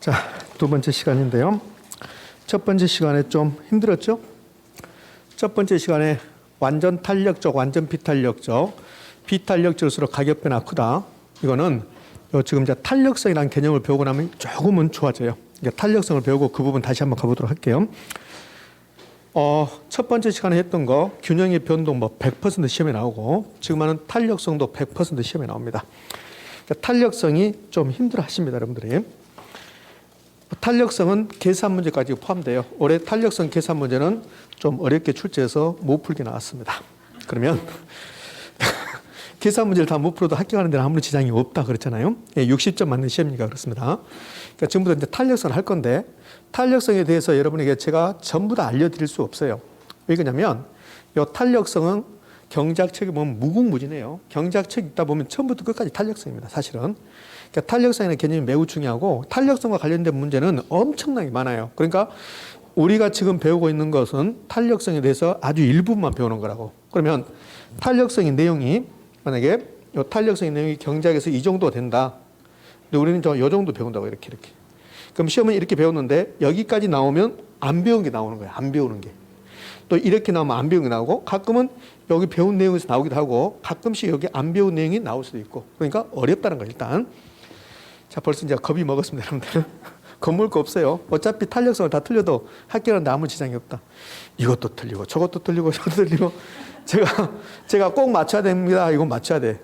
자, 두 번째 시간인데요. 첫 번째 시간에 좀 힘들었죠? 첫 번째 시간에 완전 탄력적, 완전 비탄력적, 비탄력적일수록 가격 변화 크다. 이거는 지금 이제 탄력성이라는 개념을 배우고 나면 조금은 좋아져요. 탄력성을 배우고 그 부분 다시 한번 가보도록 할게요. 첫 번째 시간에 했던 거 균형의 변동 뭐 100% 시험에 나오고 지금 하는 탄력성도 100% 시험에 나옵니다. 탄력성이 좀 힘들어 하십니다, 여러분들이. 탄력성은 계산 문제까지 포함돼요. 올해 탄력성 계산 문제는 좀 어렵게 출제해서 못 풀게 나왔습니다. 그러면 계산 문제를 다 못 풀어도 합격하는 데는 아무런 지장이 없다 그랬잖아요. 60점 맞는 시험이니까 그렇습니다. 그러니까 지금부터 이제 탄력성을 할 건데 탄력성에 대해서 여러분에게 제가 전부 다 알려드릴 수 없어요. 왜 그러냐면 이 탄력성은 경제학책에 보면 무궁무진해요. 경제학책 읽다 보면 처음부터 끝까지 탄력성입니다. 사실은. 그러니까 탄력성이라는 개념이 매우 중요하고 탄력성과 관련된 문제는 엄청나게 많아요. 그러니까 우리가 지금 배우고 있는 것은 탄력성에 대해서 아주 일부분만 배우는 거라고. 그러면 탄력성의 내용이 만약에 이 탄력성의 내용이 경제학에서 이 정도 된다. 근데 우리는 이 정도 배운다고 이렇게. 그럼 시험은 이렇게 배웠는데 여기까지 나오면 안 배운 게 나오는 거예요. 안 배우는 게. 또 이렇게 나오면 안 배운 게 나오고 가끔은 여기 배운 내용에서 나오기도 하고 가끔씩 여기 안 배운 내용이 나올 수도 있고 그러니까 어렵다는 거예요. 일단. 자, 벌써 이제 겁이 먹었습니다, 여러분들. 겁물 거 없어요. 어차피 탄력성을 다 틀려도 합격하는데 아무 지장이 없다. 이것도 틀리고 저것도 틀리고 저것도 틀리고 제가 꼭 맞춰야 됩니다. 이건 맞춰야 돼.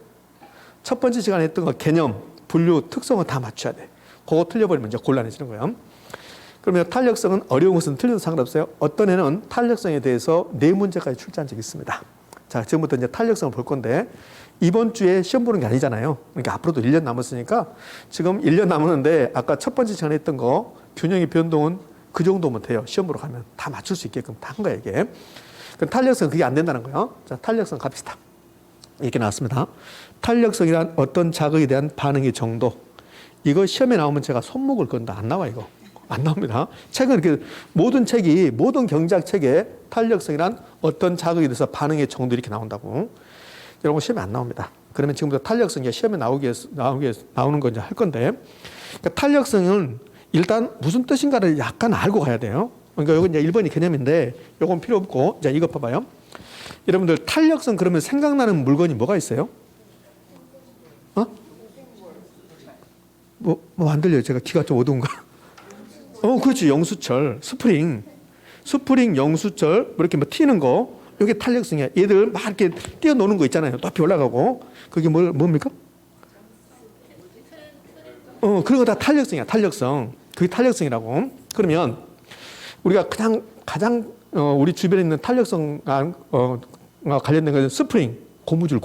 첫 번째 시간에 했던 거 개념, 분류, 특성은 다 맞춰야 돼. 그거 틀려버리면 이제 곤란해지는 거예요. 그러면 탄력성은 어려운 것은 틀려도 상관없어요. 어떤 애는 탄력성에 대해서 4문제까지 출제한 적이 있습니다. 자, 지금부터 이제 탄력성을 볼 건데 이번 주에 시험 보는 게 아니잖아요. 그러니까 앞으로도 1년 남았으니까 지금 1년 남았는데 아까 첫 번째 시간에 했던 거 균형의 변동은 그 정도면 돼요. 시험 보러 가면 다 맞출 수 있게끔 다 한 거예요, 이게. 그럼 탄력성은 그게 안 된다는 거예요. 자, 탄력성 갑시다. 이렇게 나왔습니다. 탄력성이란 어떤 자극에 대한 반응의 정도. 이거 시험에 나오면 제가 손목을 건다. 안 나와, 이거. 안 나옵니다. 책은 이렇게 모든 책이 모든 경제학 책에 탄력성이란 어떤 자극에 대해서 반응의 정도 이렇게 나온다고. 이런 거 시험에 안 나옵니다. 그러면 지금부터 탄력성이 시험에 나오는 거 이제 할 건데 그러니까 탄력성은 일단 무슨 뜻인가를 약간 알고 가야 돼요. 그러니까 이건 이제 1번이 개념인데 이건 필요 없고 이제 이거 봐봐요. 여러분들 탄력성 그러면 생각나는 물건이 뭐가 있어요? 뭐 안 들려요. 제가 귀가 좀 어두운가? 그렇지. 영수철, 스프링, 영수철, 뭐 이렇게 뭐 튀는 거, 이게 탄력성이야. 얘들 막 이렇게 뛰어노는 거 있잖아요. 높이 올라가고. 그게 뭡니까? 그런 거 다 탄력성이야. 탄력성. 그게 탄력성이라고. 그러면 우리가 그냥 가장 우리 주변에 있는 탄력성과 관련된 것은 스프링, 고무줄.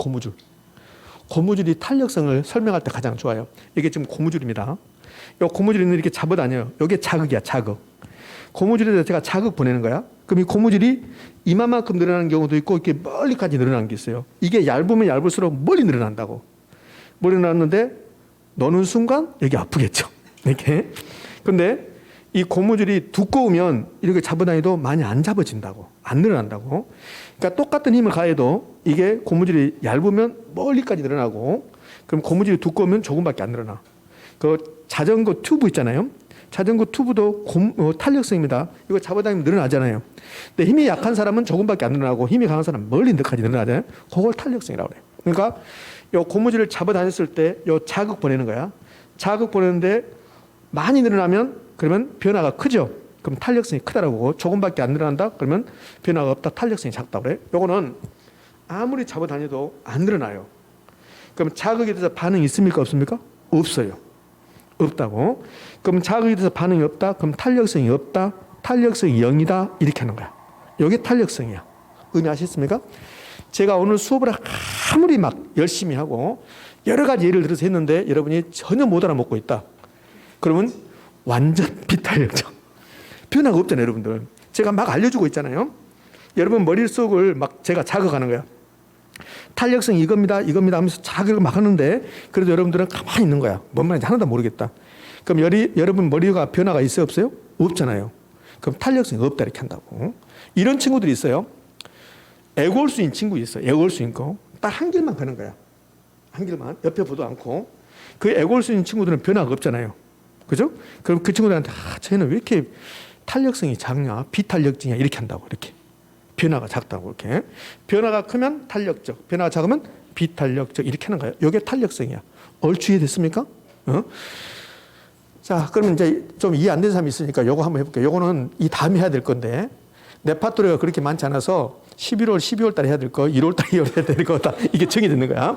고무줄이 탄력성을 설명할 때 가장 좋아요. 이게 지금 고무줄입니다. 이 고무줄이 이렇게 잡아다녀요. 이게 자극이야, 자극. 고무줄에다 제가 자극 보내는 거야. 그럼 이 고무줄이 이만큼 늘어나는 경우도 있고 이렇게 멀리까지 늘어나는 게 있어요. 이게 얇으면 얇을수록 멀리 늘어난다고. 멀리 늘어났는데 넣는 순간 여기 아프겠죠. 이렇게. 근데 이 고무줄이 두꺼우면 이렇게 잡아다니도 많이 안 잡아진다고. 안 늘어난다고. 그러니까 똑같은 힘을 가해도 이게 고무줄이 얇으면 멀리까지 늘어나고 그럼 고무줄이 두꺼우면 조금밖에 안 늘어나. 그 자전거 튜브 있잖아요. 자전거 튜브도 탄력성입니다. 이거 잡아당기면 늘어나잖아요. 근데 힘이 약한 사람은 조금밖에 안 늘어나고 힘이 강한 사람은 멀리까지 늘어나잖아요. 그걸 탄력성이라고 그래요. 그러니까 이 고무줄을 잡아다녔을 때 이 자극 보내는 거야. 자극 보내는데 많이 늘어나면 그러면 변화가 크죠. 그럼 탄력성이 크다라고. 조금밖에 안 늘어난다? 그러면 변화가 없다. 탄력성이 작다고 그래. 요거는 아무리 잡아다녀도 안 늘어나요. 그럼 자극에 대해서 반응이 있습니까? 없습니까? 없어요. 없다고. 그럼 자극에 대해서 반응이 없다? 그럼 탄력성이 없다? 탄력성이 0이다? 이렇게 하는 거야. 이게 탄력성이야. 의미하셨습니까? 제가 오늘 수업을 아무리 막 열심히 하고 여러 가지 예를 들어서 했는데 여러분이 전혀 못 알아먹고 있다. 그러면 완전 비탄력적. 변화가 없잖아요, 여러분들. 제가 막 알려주고 있잖아요. 여러분 머릿속을 막 제가 자극하는 거야. 탄력성이 이겁니다 하면서 자극을 막 하는데 그래도 여러분들은 가만히 있는 거야. 뭔 말인지 하나도 모르겠다. 그럼 여러분 머리가 변화가 있어요, 없어요? 없잖아요. 그럼 탄력성이 없다 이렇게 한다고. 이런 친구들이 있어요. 애골수인 친구 있어요. 애골수인 거. 딱 한 길만 가는 거야. 한 길만. 옆에 보도 않고. 그 애골수인 친구들은 변화가 없잖아요. 그죠? 그럼 그 친구들한테 쟤는 왜 이렇게 탄력성이 작냐? 비탄력적이냐? 이렇게 한다고. 이렇게. 변화가 작다고. 이렇게. 변화가 크면 탄력적, 변화가 작으면 비탄력적 이렇게 하는 거예요. 이게 탄력성이야. 얼추 이해됐습니까? 자, 그러면 이제 좀 이해 안 되는 사람이 있으니까 요거 한번 해볼게요. 요거는 이 다음에 해야 될 건데 레파토리가 그렇게 많지 않아서 11월, 12월 달에 해야 될 거, 1월 달에 해야 될 거 다 이게 정해지는 거야.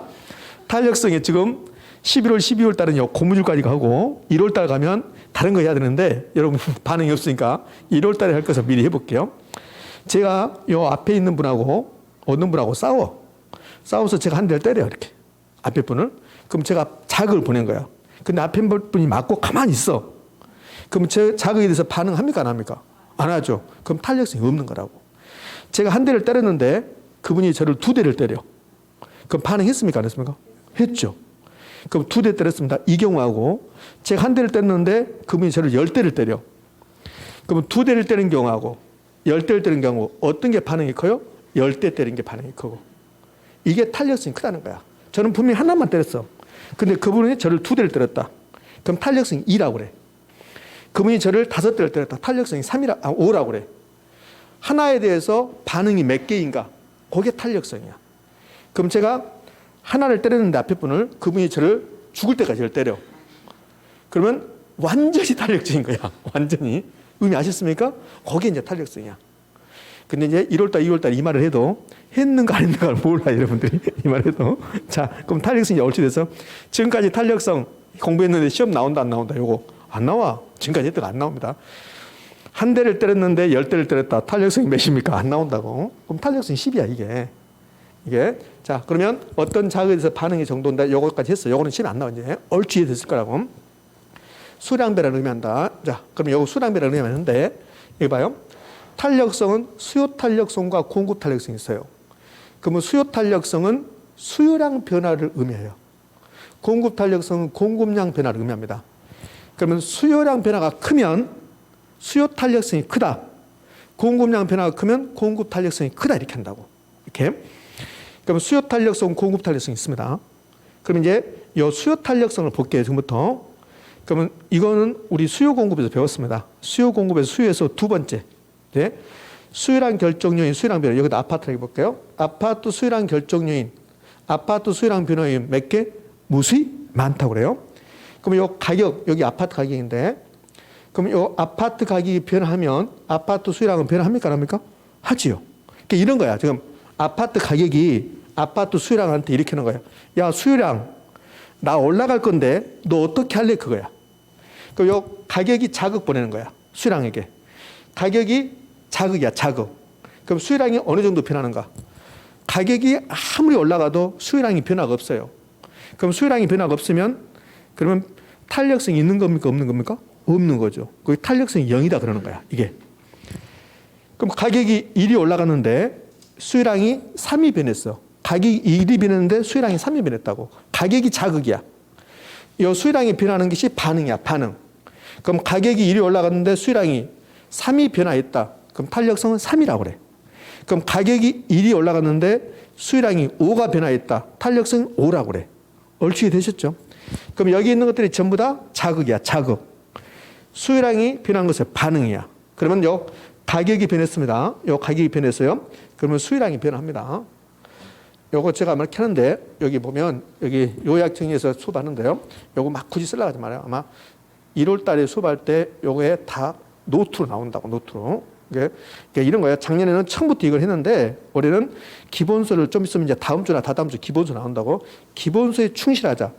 탄력성이 지금 11월, 12월 달은 고무줄까지 가고 1월 달 가면 다른 거 해야 되는데 여러분 반응이 없으니까 1월 달에 할 것을 미리 해볼게요. 제가 요 앞에 있는 분하고 어느 분하고 싸워서 제가 한 대를 때려요. 이렇게. 앞에 분을. 그럼 제가 자극을 보낸 거야. 근데 앞에 분이 맞고 가만히 있어. 그럼 제 자극에 대해서 반응합니까? 안 합니까? 안 하죠. 그럼 탄력성이 없는 거라고. 제가 한 대를 때렸는데 그분이 저를 두 대를 때려. 그럼 반응했습니까? 안 했습니까? 했죠. 그럼 두 대 때렸습니다. 이 경우하고 제가 한 대를 때렸는데 그분이 저를 10대를 때려. 그러면 두 대를 때린 경우하고 10대를 때린 경우 어떤 게 반응이 커요? 10대 때린 게 반응이 크고. 이게 탄력성이 크다는 거야. 저는 분명히 하나만 때렸어. 근데 그분이 저를 두 대를 때렸다. 그럼 탄력성이 2라고 그래. 그분이 저를 5대를 때렸다. 탄력성이 5라고 그래. 하나에 대해서 반응이 몇 개인가? 그게 탄력성이야. 그럼 제가 하나를 때렸는데 앞에 분을 그분이 저를 죽을 때까지 를 때려. 그러면 완전히 탄력적인 거야. 완전히. 의미 아셨습니까? 그게 이제 탄력성이야. 근데 이제 1월달, 2월달 이 말을 해도 했는가 안 했는가를 몰라, 여러분들이. 이 말을 해도. 자, 그럼 탄력성이 얼추 돼서 지금까지 탄력성 공부했는데 시험 나온다, 안 나온다? 요거 안 나와. 지금까지 했던 거 안 나옵니다. 한 대를 때렸는데 10대를 때렸다. 탄력성이 몇입니까? 안 나온다고. 그럼 탄력성이 10이야, 이게. 자, 그러면 어떤 자극에 대해서 반응이 정도인데 요거까지 했어. 요거는 시험이 안 나와, 이제. 얼추 이해됐을 거라고. 수량배라는 의미한다. 자, 그럼 요거 수량배라는 의미하는데, 여기 봐요. 탄력성은 수요 탄력성과 공급 탄력성이 있어요. 그러면 수요 탄력성은 수요량 변화를 의미해요. 공급 탄력성은 공급량 변화를 의미합니다. 그러면 수요량 변화가 크면 수요 탄력성이 크다. 공급량 변화가 크면 공급 탄력성이 크다. 이렇게 한다고. 이렇게. 그러면 수요 탄력성, 공급 탄력성이 있습니다. 그럼 이제 이 수요 탄력성을 볼게요. 지금부터. 그러면 이거는 우리 수요 공급에서 배웠습니다. 수요 공급에서 수요에서 두 번째. 네. 수요량 결정 요인, 수요량 변화. 여기다 아파트라고 볼게요. 아파트 수요량 결정 요인, 아파트 수요량 변화 요인 몇 개? 무수히 많다고 그래요. 그럼 요 가격, 여기 아파트 가격인데, 그럼 요 아파트 가격이 변하면 아파트 수요량은 변합니까? 안 합니까? 하지요. 그러니까 이런 거야. 지금 아파트 가격이 아파트 수요량한테 이렇게 하는 거야. 야, 수요량, 나 올라갈 건데 너 어떻게 할래? 그거야. 그럼 요 가격이 자극 보내는 거야. 수요량에게. 가격이 자극이야, 자극. 그럼 수요량이 어느 정도 변하는가? 가격이 아무리 올라가도 수요량이 변화가 없어요. 그럼 수요량이 변화가 없으면 그러면 탄력성이 있는 겁니까? 없는 겁니까? 없는 거죠. 그 탄력성이 0이다 그러는 거야, 이게. 그럼 가격이 1이 올라갔는데 수요량이 3이 변했어. 가격이 1이 변했는데 수요량이 3이 변했다고. 가격이 자극이야. 이 수요량이 변하는 것이 반응이야, 반응. 그럼 가격이 1이 올라갔는데 수요량이 3이 변화했다. 그럼 탄력성은 3이라고 그래. 그럼 가격이 1이 올라갔는데 수요량이 5가 변화했다. 탄력성은 5라고 그래. 얼추 되셨죠? 그럼 여기 있는 것들이 전부 다 자극이야, 자극. 수요량이 변한 것은 반응이야. 그러면 요 가격이 변했습니다. 요 가격이 변했어요. 그러면 수요량이 변합니다. 요거 제가 막 켜는데 여기 보면 여기 요약정리에서 수업하는데요. 요거 막 굳이 쓰려고 하지 말아요. 아마 1월 달에 수업할 때 요거에 다 노트로 나온다고, 노트로. 그러니까 이런 거예요. 작년에는 처음부터 이걸 했는데 올해는 기본서를 좀 있으면 이제 다음 주나 다다음 주 기본서 나온다고. 기본서에 충실하자.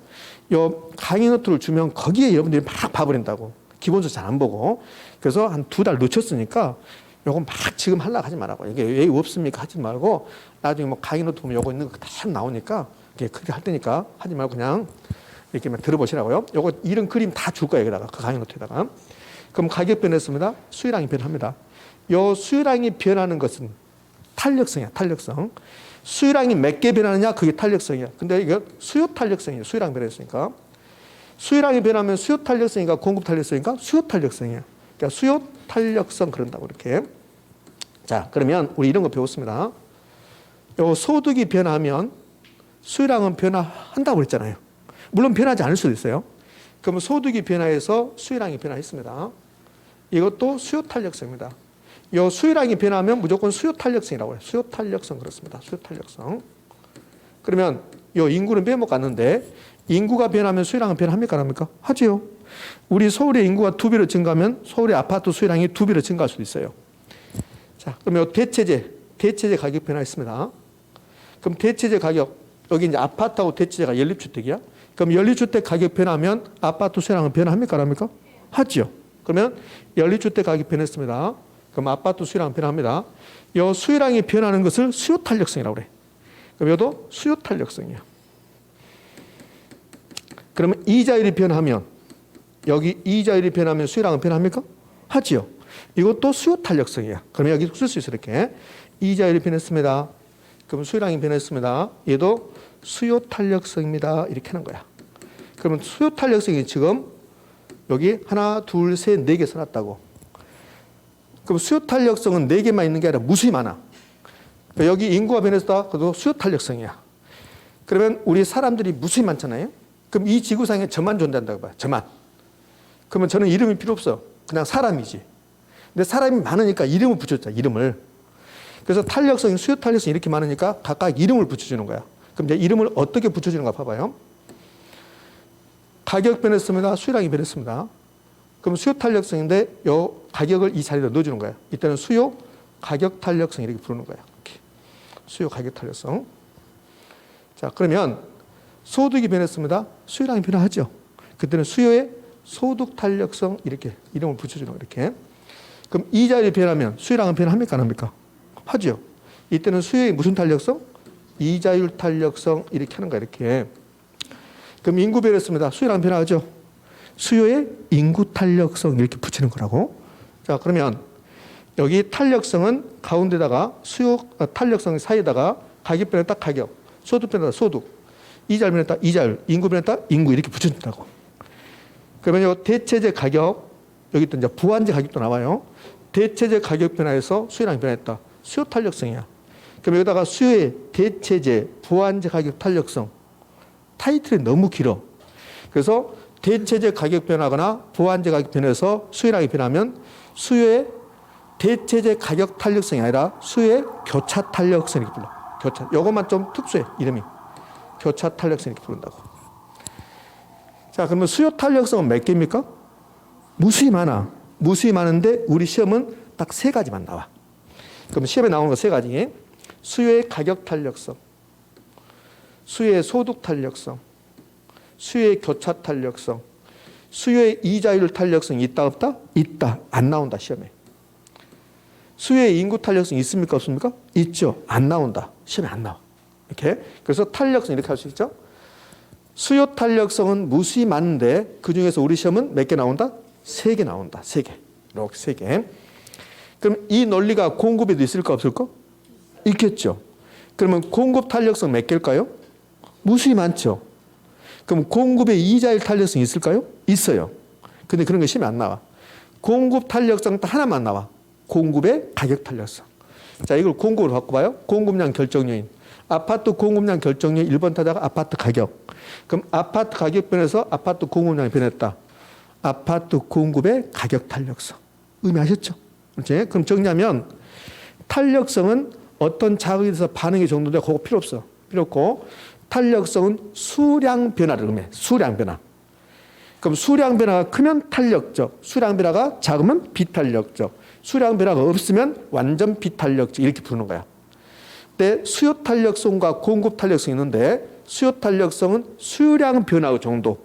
요 강의 노트를 주면 거기에 여러분들이 막 봐버린다고. 기본서 잘 안 보고. 그래서 한 2달 놓쳤으니까 요거 막 지금 하려고 하지 말라고. 이게 왜 없습니까? 하지 말고 나중에 뭐 강의 노트 보면 요거 있는 거 다 나오니까 그렇게 할 테니까 하지 말고 그냥 이렇게만 들어보시라고요. 요거 이런 그림 다 줄 거예요. 여기다가 그 강의 노트에다가. 그럼 가격 변했습니다. 수요량이 변합니다. 요 수요량이 변하는 것은 탄력성이야, 탄력성. 수요량이 몇 개 변하느냐? 그게 탄력성이야. 근데 이게 수요 탄력성이에요. 수요량 변했으니까. 수요량이 변하면 수요 탄력성인가 공급 탄력성인가? 수요 탄력성이야. 그러니까 수요 탄력성 그런다고 이렇게. 자, 그러면 우리 이런 거 배웠습니다. 요 소득이 변하면 수요량은 변화한다고 그랬잖아요. 물론 변하지 않을 수도 있어요. 그러면 소득이 변화해서 수요량이 변화했습니다. 이것도 수요 탄력성입니다. 이 수요량이 변하면 무조건 수요 탄력성이라고 해요. 수요 탄력성 그렇습니다. 수요 탄력성. 그러면 이 인구는 빼먹 갔는데 인구가 변하면 수요량은 변합니까? 안 합니까? 하지요. 우리 서울의 인구가 2배로 증가하면 서울의 아파트 수요량이 2배로 증가할 수도 있어요. 자, 그러면 대체제 가격 변화했습니다. 그럼 대체제 가격, 여기 이제 아파트하고 대체제가 연립주택이야. 그럼 연립주택 가격 변하면 아파트 수요량은 변합니까? 안 합니까? 하죠. 그러면 연립주택 가격 변했습니다. 그럼 아파트 수요량 변합니다. 이 수요량이 변하는 것을 수요 탄력성이라고 그래. 그럼 이것도 수요 탄력성이야. 그러면 이자율이 변하면 여기 이자율이 변하면 수요량은 변합니까? 하지요. 이것도 수요 탄력성이야. 그러면 여기 쓸 수 있어 이렇게. 이자율이 변했습니다. 그럼 수요량이 변했습니다. 얘도 수요 탄력성입니다. 이렇게 하는 거야. 그러면 수요 탄력성이 지금 여기 하나, 둘, 셋, 네 개 써놨다고. 그럼 수요 탄력성은 네 개만 있는 게 아니라 무수히 많아. 그러니까 여기 인구가 변했다. 그래도 수요 탄력성이야. 그러면 우리 사람들이 무수히 많잖아요. 그럼 이 지구상에 저만 존재한다고 봐요. 저만. 그러면 저는 이름이 필요 없어. 그냥 사람이지. 근데 사람이 많으니까 이름을 붙였잖아. 이름을. 그래서 탄력성, 수요 탄력성이 이렇게 많으니까 각각 이름을 붙여주는 거야. 그럼 이제 이름을 어떻게 붙여주는가 봐봐요. 가격 변했습니다. 수요량이 변했습니다. 그럼 수요 탄력성인데 이 가격을 이 자리로 넣어주는 거야. 이때는 수요 가격 탄력성 이렇게 부르는 거야. 이렇게. 수요 가격 탄력성. 자, 그러면 소득이 변했습니다. 수요량이 변화하죠. 그때는 수요의 소득 탄력성 이렇게 이름을 붙여주는 거야. 이렇게. 그럼 이자율이 변하면 수요량은 변합니까? 안 합니까? 하죠. 이때는 수요의 무슨 탄력성? 이자율 탄력성 이렇게 하는 거야. 이렇게. 그럼 인구 변했습니다. 수요량 변화하죠. 수요의 인구 탄력성 이렇게 붙이는 거라고. 자, 그러면 여기 탄력성은 가운데다가 수요 탄력성 사이에다가 가격 변했다 가격, 소득 변했다 소득, 이자율 변했다 이자율, 인구 변했다 인구 이렇게 붙여준다고. 그러면 이 대체제 가격 여기 또 이제 부환제 가격도 나와요. 대체제 가격 변화해서 수요량이 변했다. 수요 탄력성이야. 그럼 여기다가 수요의 대체제 부환제 가격 탄력성 타이틀이 너무 길어. 그래서 대체제 가격 변화거나 부환제 가격 변해서 수요량이 변하면 수요의 대체제 가격 탄력성이 아니라 수요의 교차 탄력성 이렇게 불러. 교차. 이것만 좀 특수해. 이름이. 교차 탄력성 이렇게 부른다고. 자, 그러면 수요 탄력성은 몇 개입니까? 무수히 많아. 무수히 많은데 우리 시험은 딱 3가지만 나와. 그럼 시험에 나오는 거 3가지. 수요의 가격 탄력성, 수요의 소득 탄력성, 수요의 교차 탄력성, 수요의 이자율 탄력성이 있다 없다? 있다. 안 나온다 시험에. 수요의 인구 탄력성 있습니까 없습니까? 있죠. 안 나온다. 시험에 안 나와. 이렇게. 그래서 탄력성 이렇게 할 수 있죠. 수요 탄력성은 무수히 많은데 그중에서 우리 시험은 몇 개 나온다? 3개 나온다. 3개. 이렇게 3개. 그럼 이 논리가 공급에도 있을까 없을까? 있겠죠. 그러면 공급 탄력성 몇 개일까요? 무수히 많죠. 그럼 공급의 이자율 탄력성이 있을까요? 있어요. 근데 그런 게 시험에 안 나와. 공급 탄력성 딱 하나만 나와. 공급의 가격 탄력성. 자, 이걸 공급으로 바꿔봐요. 공급량 결정 요인. 아파트 공급량 결정 요인 1번 타자가 아파트 가격. 그럼 아파트 가격 변해서 아파트 공급량이 변했다. 아파트 공급의 가격 탄력성. 의미하셨죠? 그렇지? 그럼 정리하면 탄력성은 어떤 자극에 대해서 반응이 정도돼. 그거 필요 없어. 필요 없고 탄력성은 수량 변화를 의미해. 수량 변화. 그럼 수량 변화가 크면 탄력적, 수량 변화가 작으면 비탄력적, 수량 변화가 없으면 완전 비탄력적 이렇게 부르는 거야. 근데 수요 탄력성과 공급 탄력성이 있는데 수요 탄력성은 수량 변화의 정도,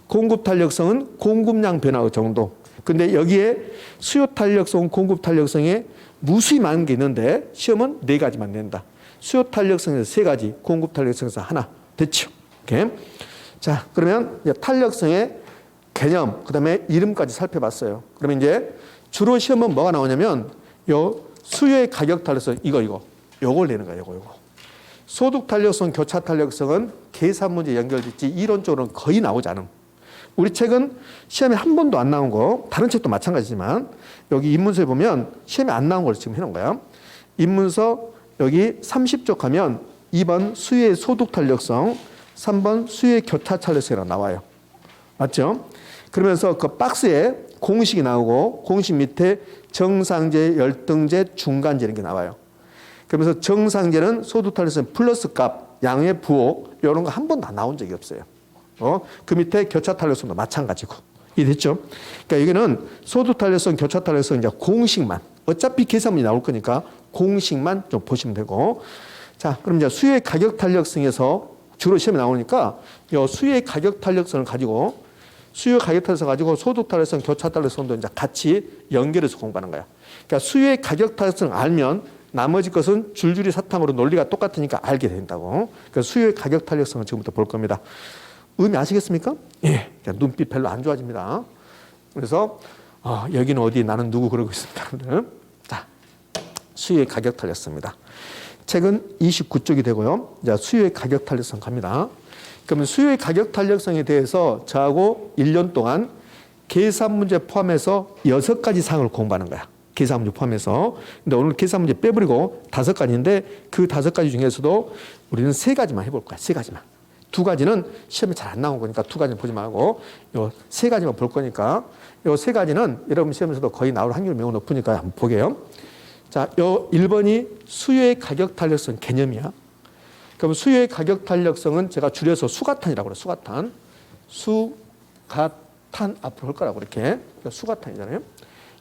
공급 탄력성은 공급량 변화의 정도. 근데 여기에 수요 탄력성, 공급 탄력성에 무수히 많은 게 있는데 시험은 4가지만 낸다. 수요 탄력성에서 3가지, 공급 탄력성에서 하나. 됐죠? 이렇게. 자, 그러면 이제 탄력성의 개념, 그 다음에 이름까지 살펴봤어요. 그러면 이제 주로 시험은 뭐가 나오냐면 요 수요의 가격 탄력성, 요걸 내는 거예요. 요거. 소득 탄력성, 교차 탄력성은 계산 문제 연결됐지 이론적으로는 거의 나오지 않음. 우리 책은 시험에 한 번도 안 나온 거, 다른 책도 마찬가지지만 여기 입문서에 보면 시험에 안 나온 걸 지금 해놓은 거야. 입문서 여기 30쪽 가면 2번 수요의 소득 탄력성, 3번 수요의 교차 탄력성이라고 나와요. 맞죠? 그러면서 그 박스에 공식이 나오고 공식 밑에 정상제, 열등제, 중간제 이런 게 나와요. 그러면서 정상제는 소득 탄력성 플러스 값, 양의 부호 이런 거 한 번도 안 나온 적이 없어요. 그 밑에 교차 탄력성도 마찬가지고. 이해됐죠? 그러니까 여기는 소득 탄력성, 교차 탄력성 이제 공식만 어차피 계산문이 나올 거니까 공식만 좀 보시면 되고. 자, 그럼 이제 수요의 가격 탄력성에서 주로 시험에 나오니까 이 수요의 가격 탄력성을 가지고 수요 가격 탄력성 가지고 소득 탄력성, 교차 탄력성도 이제 같이 연결해서 공부하는 거야. 그러니까 수요의 가격 탄력성을 알면 나머지 것은 줄줄이 사탕으로 논리가 똑같으니까 알게 된다고. 그러니까 수요의 가격 탄력성을 지금부터 볼 겁니다. 의미 아시겠습니까? 예. 눈빛 별로 안 좋아집니다. 그래서 여기는 어디 나는 누구 그러고 있습니다. 자, 수요의 가격 탄력성입니다. 책은 29쪽이 되고요. 자, 수요의 가격 탄력성 갑니다. 그러면 수요의 가격 탄력성에 대해서 저하고 1년 동안 계산 문제 포함해서 6가지 사항을 공부하는 거야. 계산 문제 포함해서. 근데 오늘 계산 문제 빼버리고 5가지인데 그 5가지 중에서도 우리는 3가지만 해볼 거야. 3가지만. 2가지는 시험에 잘 안 나온 거니까 2가지는 보지 말고 요 3가지만 볼 거니까 요 3가지는 여러분 시험에서도 거의 나올 확률이 매우 높으니까 한번 보게요. 자, 요 1번이 수요의 가격 탄력성 개념이야. 그럼 수요의 가격 탄력성은 제가 줄여서 수가탄이라고 그래요. 수가탄. 수가탄 앞으로 할 거라고 이렇게. 수가탄이잖아요. 요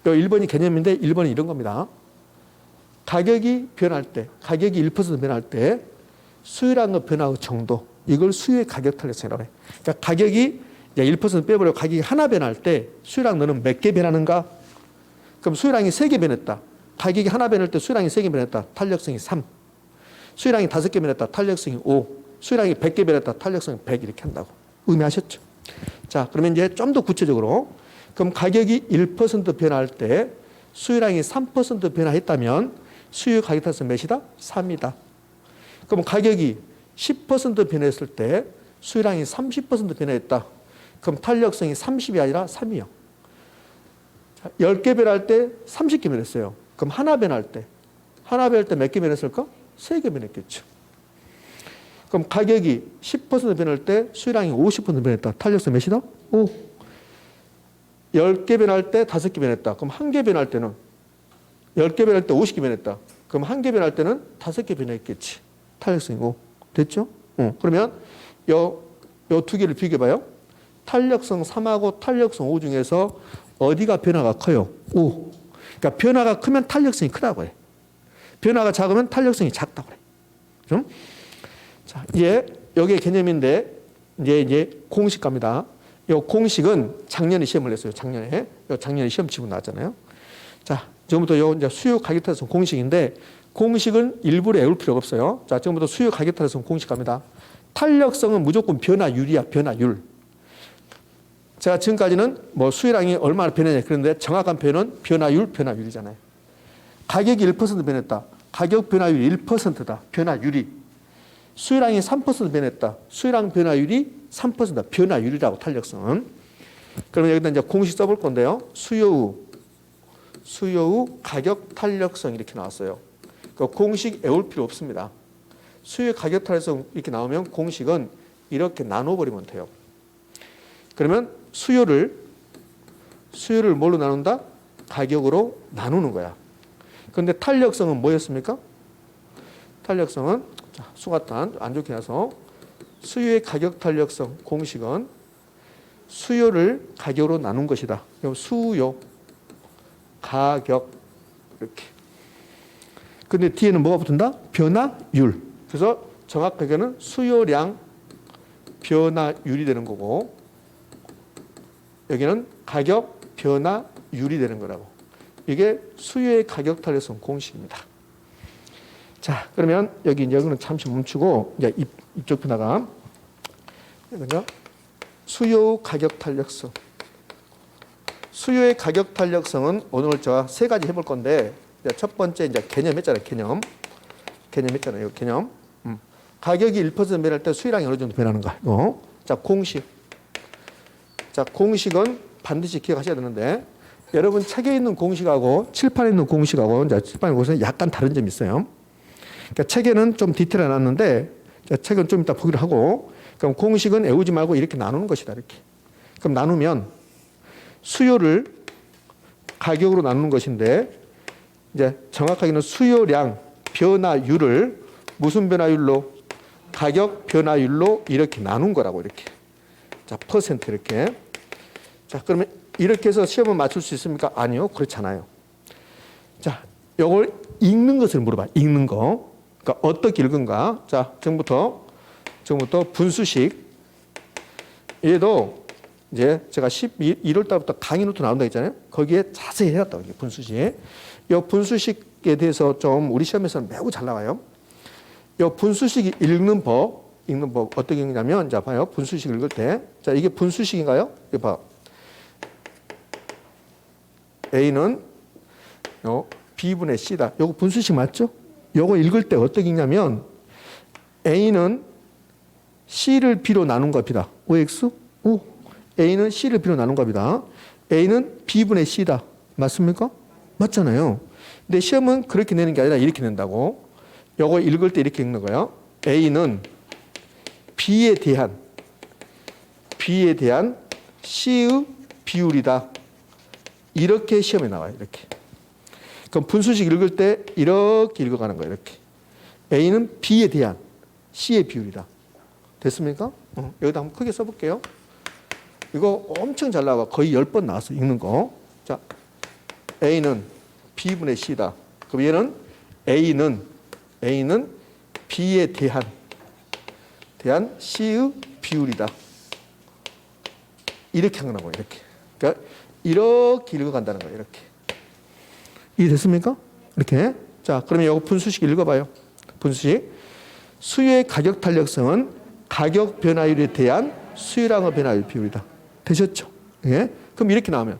1번이 개념인데 1번은 이런 겁니다. 가격이 변할 때, 가격이 1% 변할 때 수요라는 거 변화의 정도. 이걸 수요의 가격 탄력성이라고 해요. 그러니까 가격이 1% 빼버려 가격이 하나 변할 때 수요랑 너는 몇 개 변하는가? 그럼 수요량이 3개 변했다. 가격이 하나 변할 때 수요량이 3개 변했다. 탄력성이 3. 수요량이 5개 변했다. 탄력성이 5. 수요량이 100개 변했다. 탄력성이 100 이렇게 한다고. 의미하셨죠? 자, 그러면 이제 좀 더 구체적으로 그럼 가격이 1% 변할 때 수요량이 3% 변화했다면 수요 가격 탄력성 몇이다? 3이다. 그럼 가격이 10% 변했을 때 수요량이 30% 변화했다. 그럼 탄력성이 30이 아니라 3이요. 10개 변할 때 30개 변했어요. 그럼 하나 변할 때 몇 개 변했을까? 3개 변했겠죠. 그럼 가격이 10% 변할 때 수요량이 50% 변했다. 탄력성 몇이다? 5. 10개 변할 때 5개 변했다. 그럼 1개 변할 때는 10개 변할 때 50개 변했다. 그럼 1개 변할 때는 5개 변했겠지. 탄력성이 5. 됐죠? 그러면 요 2개를 비교해봐요. 탄력성 3하고 탄력성 5 중에서 어디가 변화가 커요? 5. 그러니까 변화가 크면 탄력성이 크다고 해. 변화가 작으면 탄력성이 작다고 그래. 자, 이제 여기에 개념인데 이제 공식 갑니다. 이 공식은 작년에 시험을 냈어요. 작년에 시험 치고 나왔잖아요. 자, 지금부터 요 이제 수요 가격 탄력성 공식인데 공식은 일부러 외울 필요가 없어요. 자, 지금부터 수요 가격 탄력성 공식 갑니다. 탄력성은 무조건 변화율이야. 변화율. 제가 지금까지는 뭐 수요량이 얼마나 변했냐 그런데 정확한 표현은 변화율이잖아요. 가격이 1% 변했다. 가격 변화율이 1%다. 변화율이. 수요량이 3% 변했다. 수요량 변화율이 3%다. 변화율이라고 탄력성은. 그러면 여기다 이제 공식 써볼 건데요. 수요 후 가격 탄력성 이렇게 나왔어요. 그 공식 외울 필요 없습니다. 수요 가격 탄력성 이렇게 나오면 공식은 이렇게 나눠버리면 돼요. 그러면 수요를 뭘로 나눈다? 가격으로 나누는 거야. 그런데 탄력성은 뭐였습니까? 탄력성은 수가탄 안 좋게 해서 수요의 가격 탄력성 공식은 수요를 가격으로 나눈 것이다. 수요 가격 이렇게. 근데 뒤에는 뭐가 붙은다? 변화율. 그래서 정확하게는 수요량 변화율이 되는 거고 여기는 가격 변화율이 되는 거라고. 이게 수요의 가격 탄력성 공식입니다. 자, 그러면 여기는 잠시 멈추고 이제 이쪽 변화가 이거죠. 수요 가격 탄력성. 수요의 가격 탄력성은 오늘 제가 3가지 해볼 건데 첫 번째 이제 개념 했잖아요. 개념 했잖아요. 개념. 가격이 1% 변할 때 수요량이 어느 정도 변하는가. 이거. 자, 공식. 자, 공식은 반드시 기억하셔야 되는데 여러분 책에 있는 공식하고 칠판에 있는 공식하고 이제 칠판에 공식은 약간 다른 점이 있어요. 그러니까 책에는 좀 디테일해 놨는데 책은 좀 이따 보기로 하고 그럼 공식은 외우지 말고 이렇게 나누는 것이다. 이렇게. 그럼 나누면 수요를 가격으로 나누는 것인데 이제 정확하게는 수요량 변화율을 무슨 변화율로? 가격 변화율로 이렇게 나눈 거라고 이렇게. 자, 퍼센트 이렇게. 자, 그러면 이렇게 해서 시험을 맞출 수 있습니까? 아니요. 그렇잖아요. 자, 요걸 읽는 것을 물어봐. 읽는 거. 그러니까 어떻게 읽은가? 자, 지금부터 분수식. 얘도 이제 제가 11월 달부터 강의 노트 나온다 했잖아요. 거기에 자세히 해놨다고, 분수식. 이 분수식에 대해서 좀 우리 시험에서는 매우 잘 나와요. 이 분수식 읽는 법 어떻게 읽냐면, 자, 봐요. 분수식 읽을 때. 자, 이게 분수식인가요? 이거 봐. A는 B분의 C다. 요거 분수식 맞죠? 요거 읽을 때 어떻게 읽냐면, A는 C를 B로 나눈 겁니다. OX? 오. A는 C를 B로 나눈 겁니다. A는 B분의 C다. 맞습니까? 맞잖아요. 근데 시험은 그렇게 내는 게 아니라 이렇게 낸다고. 요거 읽을 때 이렇게 읽는 거예요. A는 B에 대한 C의 비율이다. 이렇게 시험에 나와요. 이렇게. 그럼 분수식 읽을 때 이렇게 읽어가는 거예요. 이렇게. A는 B에 대한 C의 비율이다. 됐습니까? 여기다 한번 크게 써볼게요. 이거 엄청 잘 나와. 거의 10번 나왔어. 읽는 거. 자, A는 B분의 C다. 그럼 얘는 A는 B에 대한 C의 비율이다. 이렇게 하는 거예요. 이렇게. 그러니까 이렇게 읽어간다는 거예요. 이렇게. 이해됐습니까? 이렇게. 자, 그러면 이거 분수식 읽어봐요. 분수식. 수요의 가격 탄력성은 가격 변화율에 대한 수요량의 변화율 비율이다. 되셨죠? 예? 그럼 이렇게 나오면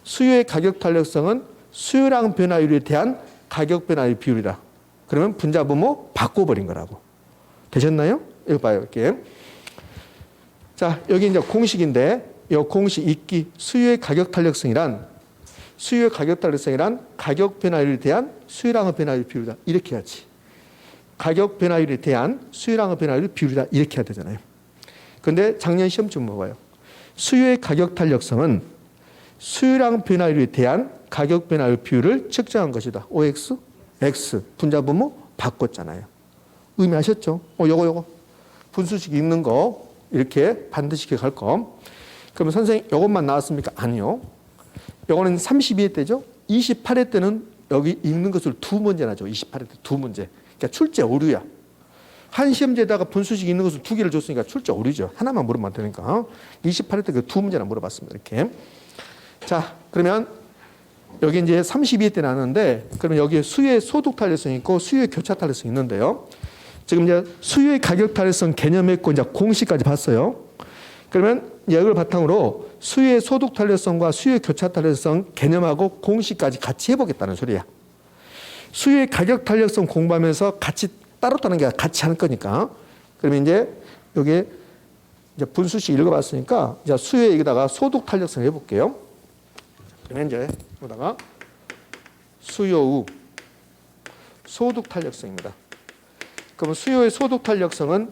수요의 가격 탄력성은 수요량 변화율에 대한 가격 변화율 비율이다. 그러면 분자분모 바꿔버린 거라고. 되셨나요? 이거 봐요. 이렇게. 자, 여기 이제 공식인데 이 공식 읽기. 수요의 가격 탄력성이란 가격 변화율에 대한 수요량의 변화율 비율이다. 이렇게 해야지. 가격 변화율에 대한 수요량의 변화율 비율이다. 이렇게 해야 되잖아요. 근데 작년 시험좀 봐봐요. 수요의 가격 탄력성은 수요량 변화율에 대한 가격 변화율 비율을 측정한 것이다. OX, X. 분자분모 바꿨잖아요. 의미하셨죠? 요거. 분수식 읽는 거 이렇게 반드시 기억할 거. 그러면 선생님 요것만 나왔습니까? 아니요. 요거는 32회 때죠. 28회 때는 여기 읽는 것을 2문제 나죠. 28회 때 2문제. 그러니까 출제 오류야. 한 시험지에다가 분수식 있는 것을 2개를 줬으니까 출제 오류죠. 하나만 물으면 되니까. 28회 때 그 2문제나 물어봤습니다. 이렇게. 자, 그러면 여기 이제 32회 때 나왔는데, 그러면 여기에 수요의 소득 탄력성이 있고 수요의 교차 탄력성이 있는데요. 지금 이제 수요의 가격 탄력성 개념했고 이제 공식까지 봤어요. 그러면 이걸 바탕으로 수요의 소득 탄력성과 수요의 교차 탄력성 개념하고 공식까지 같이 해보겠다는 소리야. 수요의 가격 탄력성 공부하면서 같이 따로 따는 게 같이 하는 거니까. 그러면 이제 여기 이제 분수식 읽어봤으니까 이제 수요에 여기다가 소득 탄력성 해볼게요. 그러면 이제 여기다가 수요의 소득 탄력성입니다. 그럼 수요의 소득 탄력성은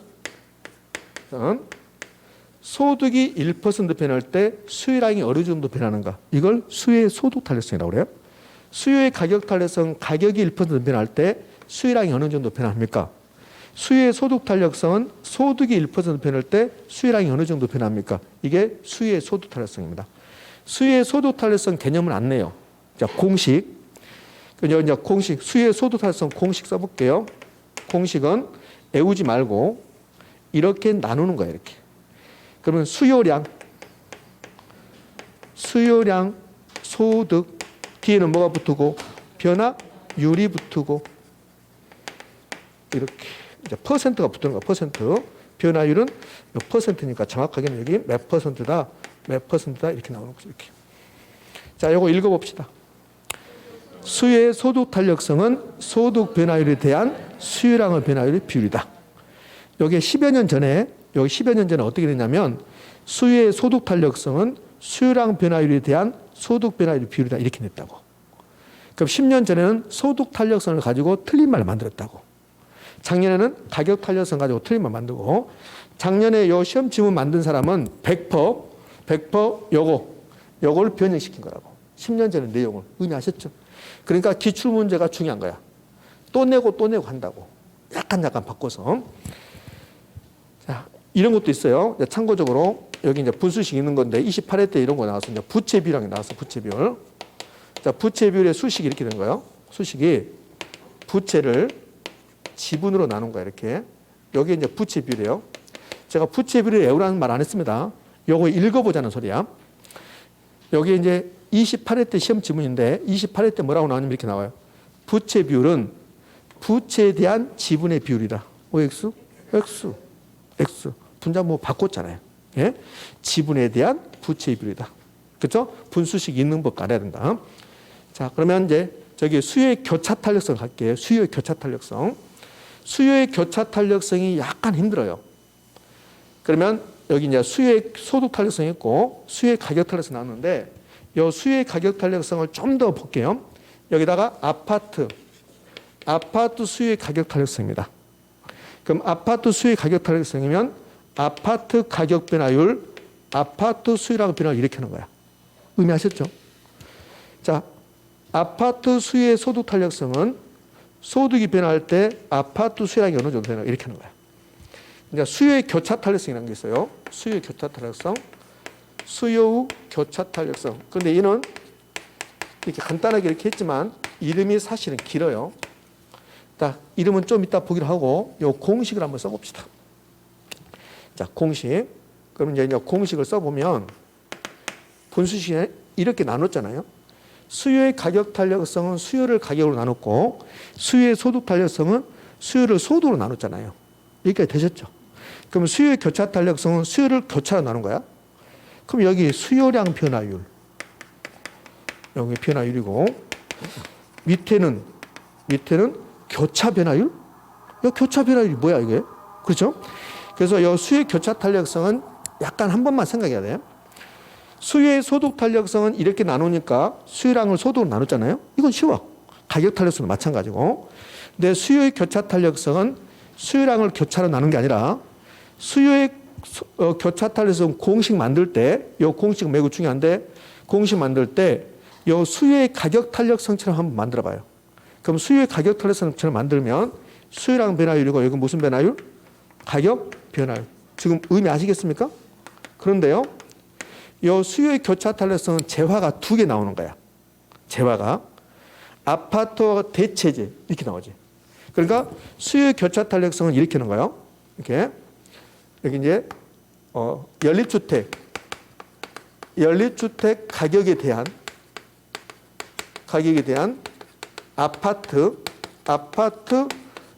소득이 1% 변할 때 수요량이 어느 정도 변하는가? 이걸 수요의 소득 탄력성이라고 그래요. 수요의 가격 탄력성, 가격이 1% 변할 때 수요량이 어느 정도 변합니까? 수요의 소득 탄력성은 소득이 1% 변할 때 수요량이 어느 정도 변합니까? 이게 수요의 소득 탄력성입니다. 수요의 소득 탄력성 개념은 안 내요. 자, 공식. 이제 공식, 수요의 소득 탄력성 공식 써볼게요. 공식은 외우지 말고 이렇게 나누는 거예요. 이렇게. 그러면 수요량, 소득, 뒤에는 뭐가 붙고 변화율이 붙고 이렇게 이제 퍼센트가 붙는 거야. 퍼센트. 변화율은 퍼센트니까 정확하게는 여기 몇 퍼센트다 이렇게 나오는 거죠. 이렇게. 자, 이거 읽어봅시다. 수요의 소득 탄력성은 소득 변화율에 대한 수요량의 변화율의 비율이다. 여기 10여 년 전에 어떻게 됐냐면 수요의 소득 탄력성은 수요량 변화율에 대한 소득 변화율의 비율이다. 이렇게 냈다고. 그럼 10년 전에는 소득 탄력성을 가지고 틀린 말을 만들었다고. 작년에는 가격 탄력성 가지고 틀린 말 만들고, 작년에 요 시험 지문 만든 사람은 100% 100% 요걸 변형시킨 거라고. 10년 전의 내용을 의미하셨죠? 그러니까 기출문제가 중요한 거야. 또 내고 한다고. 약간 바꿔서. 자, 이런 것도 있어요. 참고적으로 여기 이제 분수식 있는 건데 28회 때 이런 거 나와서 이제 부채 비율이 나와서 부채 비율. 자, 부채 비율의 수식이 이렇게 된 거예요. 수식이 부채를 지분으로 나눈 거야, 이렇게. 여기 이제 부채 비율이에요. 제가 부채 비율을 외우라는 말 안 했습니다. 요거 읽어보자는 소리야. 여기 이제 28회 때 시험 지문인데 28회 때 뭐라고 나오냐면 이렇게 나와요. 부채 비율은 부채에 대한 지분의 비율이다. OX? X. 분자 뭐 바꿨잖아요. 예? 지분에 대한 부채의 비율이다. 그렇죠? 분수식 있는 법 알아야 된다. 자, 그러면 이제 저기 수요의 교차 탄력성 갈게요. 수요의 교차 탄력성. 수요의 교차 탄력성이 약간 힘들어요. 그러면 여기 이제 수요의 소득 탄력성이 있고 수요의 가격 탄력성이 나왔는데 이 수요의 가격 탄력성을 좀 더 볼게요. 여기다가 아파트 수요의 가격 탄력성입니다. 그럼 아파트 수요의 가격 탄력성이면 아파트 가격 변화율, 아파트 수요랑 변화율 이렇게 하는 거야. 의미하셨죠? 자, 아파트 수요의 소득 탄력성은 소득이 변화할 때 아파트 수요량이 어느 정도 되나 이렇게 하는 거야. 그러니까 수요의 교차 탄력성이라는 게 있어요. 수요의 교차 탄력성, 수요의 교차 탄력성. 그런데 이는 이렇게 간단하게 이렇게 했지만 이름이 사실은 길어요. 자, 이름은 좀 이따 보기로 하고 요 공식을 한번 써봅시다. 자, 공식. 그럼 이제 공식을 써보면 분수식에 이렇게 나눴잖아요. 수요의 가격 탄력성은 수요를 가격으로 나눴고 수요의 소득 탄력성은 수요를 소득으로 나눴잖아요. 여기까지 되셨죠? 그럼 수요의 교차 탄력성은 수요를 교차로 나눈 거야. 그럼 여기 수요량 변화율. 여기 변화율이고 밑에는 교차 변화율? 이 교차 변화율이 뭐야 이게? 그렇죠? 그래서 이 수요의 교차 탄력성은 약간 한 번만 생각해야 돼요. 수요의 소득 탄력성은 이렇게 나누니까 수요량을 소득으로 나눴잖아요. 이건 쉬워. 가격 탄력성은 마찬가지고. 근데 수요의 교차 탄력성은 수요량을 교차로 나눈 게 아니라 수요의 교차 탄력성 공식 만들 때, 이 공식 매우 중요한데 공식 만들 때 이 수요의 가격 탄력성처럼 한번 만들어 봐요. 그럼 수요의 가격 탄력성처럼 만들면 수요량 변화율이고 여기 무슨 변화율? 가격 변화율. 지금 의미 아시겠습니까? 그런데요. 이 수요의 교차 탄력성은 재화가 두 개 나오는 거야. 재화가. 아파트와 대체제 이렇게 나오지. 그러니까 수요의 교차 탄력성은 이렇게 하는 거예요. 이렇게. 여기 이제 연립주택 가격에 대한 아파트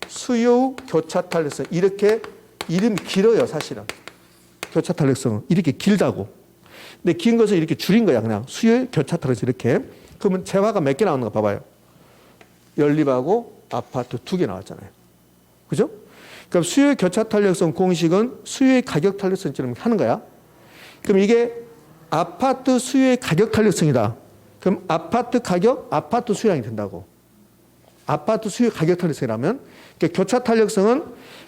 수요 교차 탄력성 이렇게 이름이 길어요, 사실은. 교차 탄력성은 이렇게 길다고. 근데 긴 것을 이렇게 줄인 거야, 그냥. 수요의 교차 탄력성 이렇게. 그러면 재화가 몇 개 나오는 거 봐봐요. 연립하고 아파트 두 개 나왔잖아요. 그죠? 그럼 수요의 교차 탄력성 공식은 수요의 가격 탄력성처럼 하는 거야. 그럼 이게 아파트 수요의 가격 탄력성이다. 그럼 아파트 가격, 아파트 수요량이 된다고. 아파트 수요 가격 탄력성이라면 그러니까 교차 탄력성은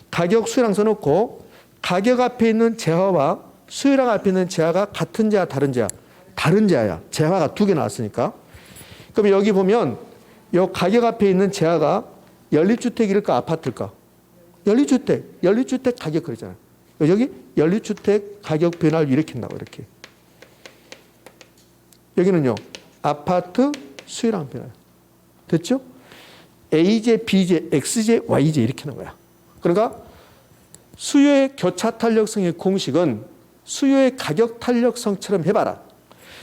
가격 수요량 써놓고 가격 앞에 있는 재화와 수요량 앞에 있는 재화가 같은 재화, 다른 재화? 다른 재화야. 재화가 두 개 나왔으니까. 그럼 여기 보면 이 가격 앞에 있는 재화가 연립주택일까 아파트일까? 연립주택 가격 그러잖아요. 여기 연립주택 가격 변화를 이렇게 한다고 이렇게. 여기는요. 아파트 수요량 변화. 됐죠? A제, B제, X제, Y제 이렇게 하는 거야. 그러니까 수요의 교차 탄력성의 공식은 수요의 가격 탄력성처럼 해봐라.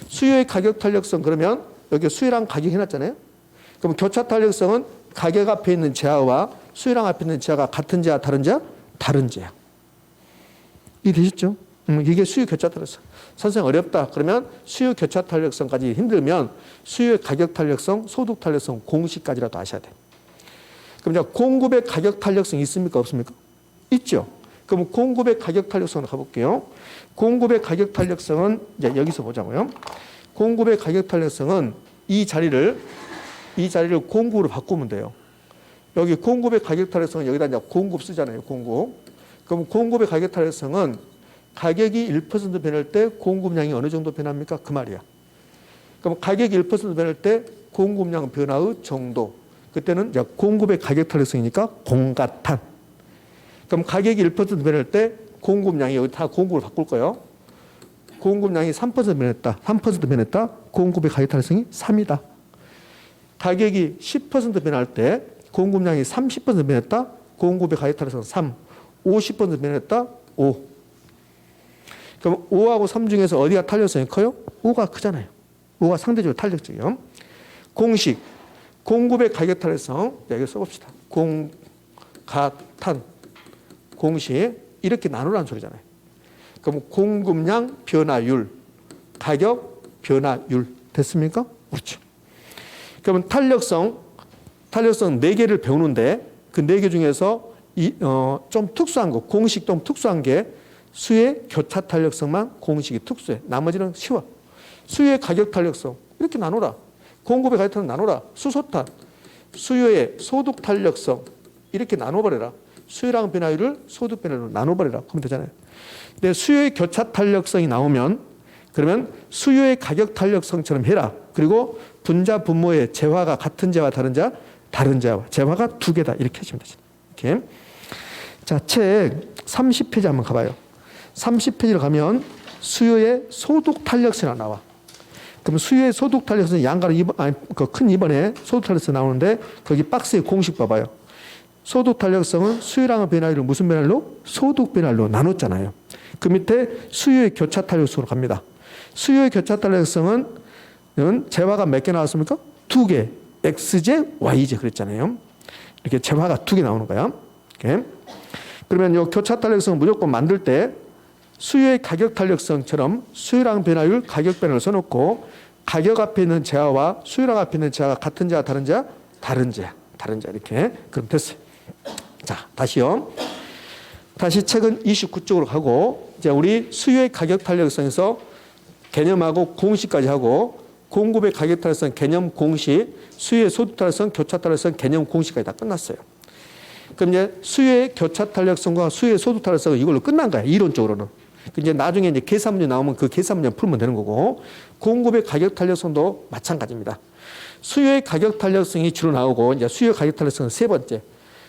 수요의 가격 탄력성 그러면 여기 수요랑 가격 해놨잖아요. 그럼 교차 탄력성은 가격 앞에 있는 재화와 수요량 앞에 있는 재화가 같은 재화, 다른 재화? 다른 재화. 이해되셨죠? 이게 수요 교차 탄력성. 선생님 어렵다. 그러면 수요 교차 탄력성까지 힘들면 수요의 가격 탄력성, 소득 탄력성 공식까지라도 아셔야 돼. 그럼 이제 공급의 가격 탄력성이 있습니까? 없습니까? 있죠. 그럼 공급의 가격 탄력성을 가볼게요. 공급의 가격 탄력성은 이제 여기서 보자고요. 공급의 가격 탄력성은 이 자리를 공급으로 바꾸면 돼요. 여기 공급의 가격 탄력성은 여기다 이제 공급 쓰잖아요. 공급. 그럼 공급의 가격 탄력성은 가격이 1% 변할 때 공급량이 어느 정도 변합니까? 그 말이야. 그럼 가격이 1% 변할 때 공급량 변화의 정도. 그때는 이제 공급의 가격 탄력성이니까 공가탄. 그럼 가격이 1% 변할 때 공급량이 여기 다 공급을 바꿀 거예요. 공급량이 3% 변했다. 3% 변했다. 공급의 가격 탄력성이 3이다. 가격이 10% 변할 때 공급량이 30% 변했다. 공급의 가격 탄력성 3. 50% 변했다. 5. 그럼 5하고 3 중에서 어디가 탄력성이 커요? 5가 크잖아요. 5가 상대적으로 탄력적이요. 공식. 공급의 가격 탄력성. 자, 이거 써봅시다. 공가탄. 공식. 이렇게 나누라는 소리잖아요. 그럼 공급량 변화율, 가격 변화율. 됐습니까? 그렇죠. 그러면 탄력성 4개를 배우는데 그 4개 중에서 좀 특수한 거, 공식 좀 특수한 게 수의 교차 탄력성만 공식이 특수해. 나머지는 쉬워. 수의 가격 탄력성 이렇게 나누라. 공급의 가격 탄력성 나누라. 수소탄, 수요의 소득 탄력성 이렇게 나눠버려라. 수요량 변화율을 소득 변화율로 나눠버려라. 그러면 되잖아요. 근데 수요의 교차 탄력성이 나오면 그러면 수요의 가격 탄력성처럼 해라. 그리고 분자 분모의 재화가 같은 재화 다른 재화 다른 재화 재화가 2개다. 이렇게 하시면 되죠. 이렇게. 자, 책 30페이지 한번 가봐요. 30페이지로 가면 수요의 소득 탄력성이 나와. 그럼 수요의 소득 탄력성은 양가로 큰 2번에 소득 탄력성 나오는데 거기 박스에 공식 봐봐요. 소득 탄력성은 수요량의 변화율을 무슨 변화율로? 소득 변화율로 나눴잖아요. 그 밑에 수요의 교차 탄력성으로 갑니다. 수요의 교차 탄력성은 재화가 몇 개 나왔습니까? 2개. X제, Y제 그랬잖아요. 이렇게 재화가 2개 나오는 거야. 이렇게. 그러면 이 교차 탄력성을 무조건 만들 때 수요의 가격 탄력성처럼 수요량 변화율, 가격 변화를 써놓고 가격 앞에 있는 재화와 수요량 앞에 있는 재화가 같은 재화, 다른 재화, 다른 재화, 다른 재화 이렇게. 그럼 됐어요. 자, 다시요. 다시 책은 29쪽으로 가고 이제 우리 수요의 가격 탄력성에서 개념하고 공식까지 하고 공급의 가격 탄력성 개념 공식, 수요의 소득 탄력성, 교차 탄력성 개념 공식까지 다 끝났어요. 그럼 이제 수요의 교차 탄력성과 수요의 소득 탄력성은 이걸로 끝난 거야. 이론적으로는. 이제 나중에 이제 계산 문제 나오면 그 계산 문제 풀면 되는 거고 공급의 가격 탄력성도 마찬가지입니다. 수요의 가격 탄력성이 주로 나오고 이제 수요 가격 탄력성은 세 번째.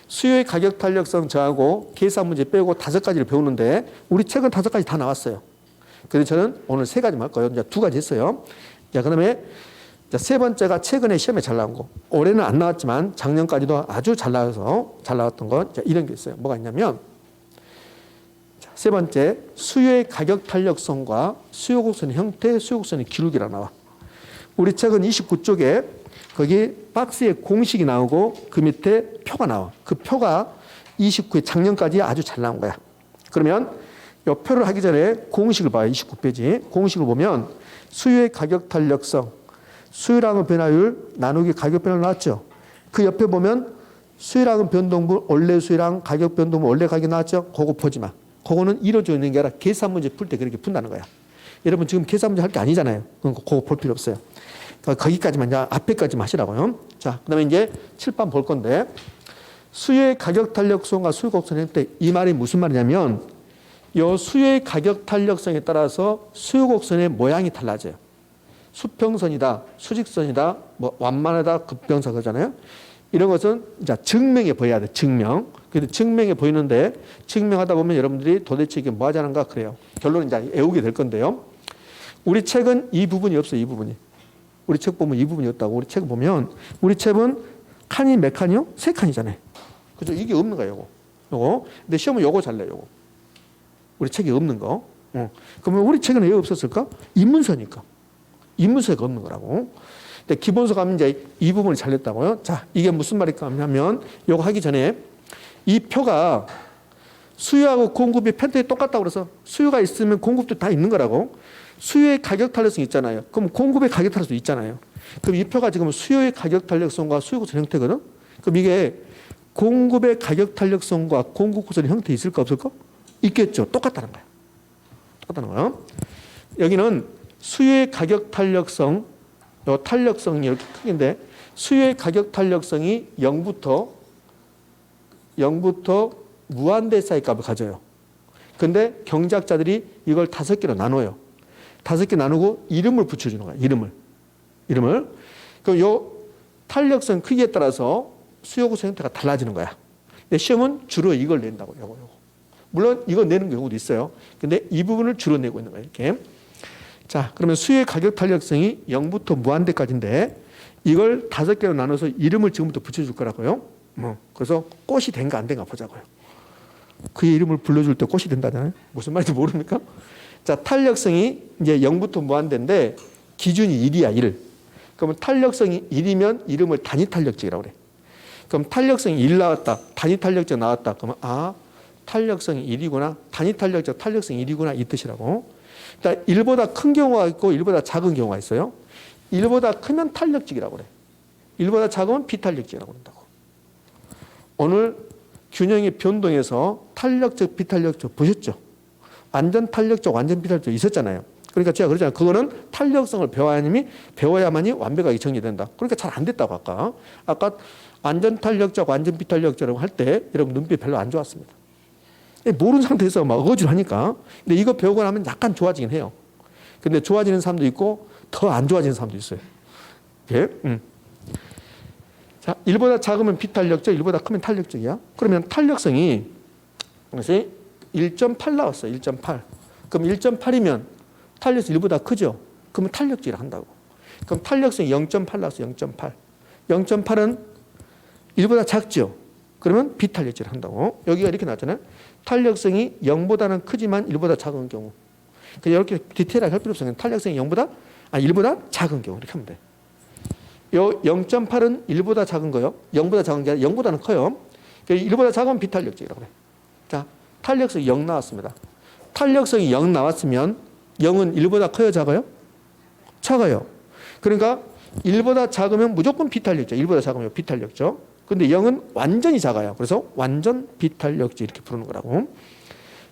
수요의 가격 탄력성 저하고 계산 문제 빼고 5가지를 배우는데 우리 책은 5가지 다 나왔어요. 그래서 저는 오늘 3가지만 할 거예요. 이제 2가지 했어요. 자, 그다음에 세 번째가 최근에 시험에 잘 나온 거. 올해는 안 나왔지만 작년까지도 아주 잘 나왔던 거. 이런 게 있어요. 뭐가 있냐면 세 번째, 수요의 가격 탄력성과 수요곡선의 형태, 수요곡선의 기울기가 나와. 우리 책은 29쪽에 거기 박스에 공식이 나오고 그 밑에 표가 나와. 그 표가 29회 작년까지 아주 잘 나온 거야. 그러면 이 표를 하기 전에 공식을 봐요. 29페이지. 공식을 보면 수요의 가격 탄력성, 수요량의 변화율 나누기 가격 변화율 나왔죠. 그 옆에 보면 수요량은 변동분, 원래 수요량, 가격 변동분, 원래 가격 나왔죠. 그거 보지 마. 그거는 이루어져 있는 게 아니라 계산 문제 풀 때 그렇게 푼다는 거야. 여러분 지금 계산 문제 할 게 아니잖아요. 그거 볼 필요 없어요. 거기까지만, 이제 앞에까지만 하시라고요. 자, 그 다음에 이제 칠판 볼 건데, 수요의 가격 탄력성과 수요 곡선 형태, 이 말이 무슨 말이냐면, 이 수요의 가격 탄력성에 따라서 수요 곡선의 모양이 달라져요. 수평선이다, 수직선이다, 뭐 완만하다, 급병사 그러잖아요. 이런 것은 이제 증명해 보여야 돼, 증명. 그래서 증명해 보이는데, 증명하다 보면 여러분들이 도대체 이게 뭐 하자는가 그래요. 결론은 이제 외우게 될 건데요. 우리 책은 이 부분이 없어요, 이 부분이. 우리 책 보면 이 부분이 없다고. 우리 책 보면, 우리 책은 칸이 몇 칸이요? 3칸이잖아요. 그죠? 이게 없는 거예요, 요거. 근데 시험은 요거 잘 내요, 요거. 우리 책에 없는 거. 그러면 우리 책은 왜 없었을까? 인문서니까. 인문서가 없는 거라고. 근데 기본서 가면 이제 이 부분을 잘 냈다고요. 자, 이게 무슨 말일까 하면, 요거 하기 전에 이 표가 수요하고 공급이 편태에 똑같다고 그래서 수요가 있으면 공급도 다 있는 거라고. 수요의 가격 탄력성이 있잖아요. 그럼 공급의 가격 탄력성도 있잖아요. 그럼 이 표가 지금 수요의 가격 탄력성과 수요 곡선 형태거든. 그럼 이게 공급의 가격 탄력성과 공급 곡선의 형태 있을까 없을까? 있겠죠. 똑같다는 거야. 똑같다는 거예요. 여기는 수요의 가격 탄력성, 요 탄력성이 이렇게 크긴데 수요의 가격 탄력성이 0부터 무한대 사이 값을 가져요. 근데 경제학자들이 이걸 5개로 나눠요. 5개 나누고 이름을 붙여주는 거야. 이름을. 그럼 요 탄력성 크기에 따라서 수요구조 형태가 달라지는 거야. 근데 시험은 주로 이걸 낸다고. 요거. 물론 이거 내는 경우도 있어요. 근데 이 부분을 주로 내고 있는 거예요. 이렇게. 자, 그러면 수요의 가격 탄력성이 0부터 무한대까지인데 이걸 5개로 나눠서 이름을 지금부터 붙여줄 거라고요. 그래서 꽃이 된가 안 된가 보자고요. 그의 이름을 불러줄 때 꽃이 된다잖아요. 무슨 말인지 모릅니까? 자, 탄력성이 이제 0부터 무한대인데 기준이 1이야, 1. 그러면 탄력성이 1이면 이름을 단위 탄력적이라고 그래. 그럼 탄력성이 1 나왔다. 단위 탄력적 나왔다. 그러면 탄력성이 1이구나. 단위 탄력적 탄력성이 1이구나. 이 뜻이라고. 일단 1보다 큰 경우가 있고 1보다 작은 경우가 있어요. 1보다 크면 탄력적이라고 그래. 1보다 작으면 비탄력적이라고 한다고. 오늘 균형의 변동에서 탄력적, 비탄력적 보셨죠? 완전 탄력적, 완전 비탄력적 있었잖아요. 그러니까 제가 그러잖아요. 그거는 탄력성을 배워야만이 완벽하게 정리된다. 그러니까 잘 안 됐다고 아까 완전 탄력적, 완전 비탄력적이라고 할 때 여러분 눈빛 별로 안 좋았습니다. 모르는 상태에서 막 어거지로 하니까. 근데 이거 배우고 나면 약간 좋아지긴 해요. 근데 좋아지는 사람도 있고 더 안 좋아지는 사람도 있어요. 예? 자, 1보다 작으면 비탄력적, 1보다 크면 탄력적이야. 그러면 탄력성이 1.8 나왔어요. 1.8. 그럼 1.8이면 탄력성이 1보다 크죠? 그러면 탄력적이라 한다고. 그럼 탄력성이 0.8 나왔어요. 0.8. 0.8은 1보다 작죠? 그러면 비탄력적이라 한다고. 여기가 이렇게 나왔잖아요. 탄력성이 0보다는 크지만 1보다 작은 경우. 이렇게 디테일하게 할 필요 없어요. 탄력성이 1보다 작은 경우. 이렇게 하면 돼. 요 0.8은 1보다 작은 거요. 0보다 작은 게 아니라 0보다는 커요. 1보다 작으면 비탄력적이라고 그래. 자, 탄력성이 0 나왔습니다. 탄력성이 0 나왔으면 0은 1보다 커요, 작아요? 작아요. 그러니까 1보다 작으면 무조건 비탄력적. 1보다 작으면 비탄력적. 근데 0은 완전히 작아요. 그래서 완전 비탄력적 이렇게 부르는 거라고.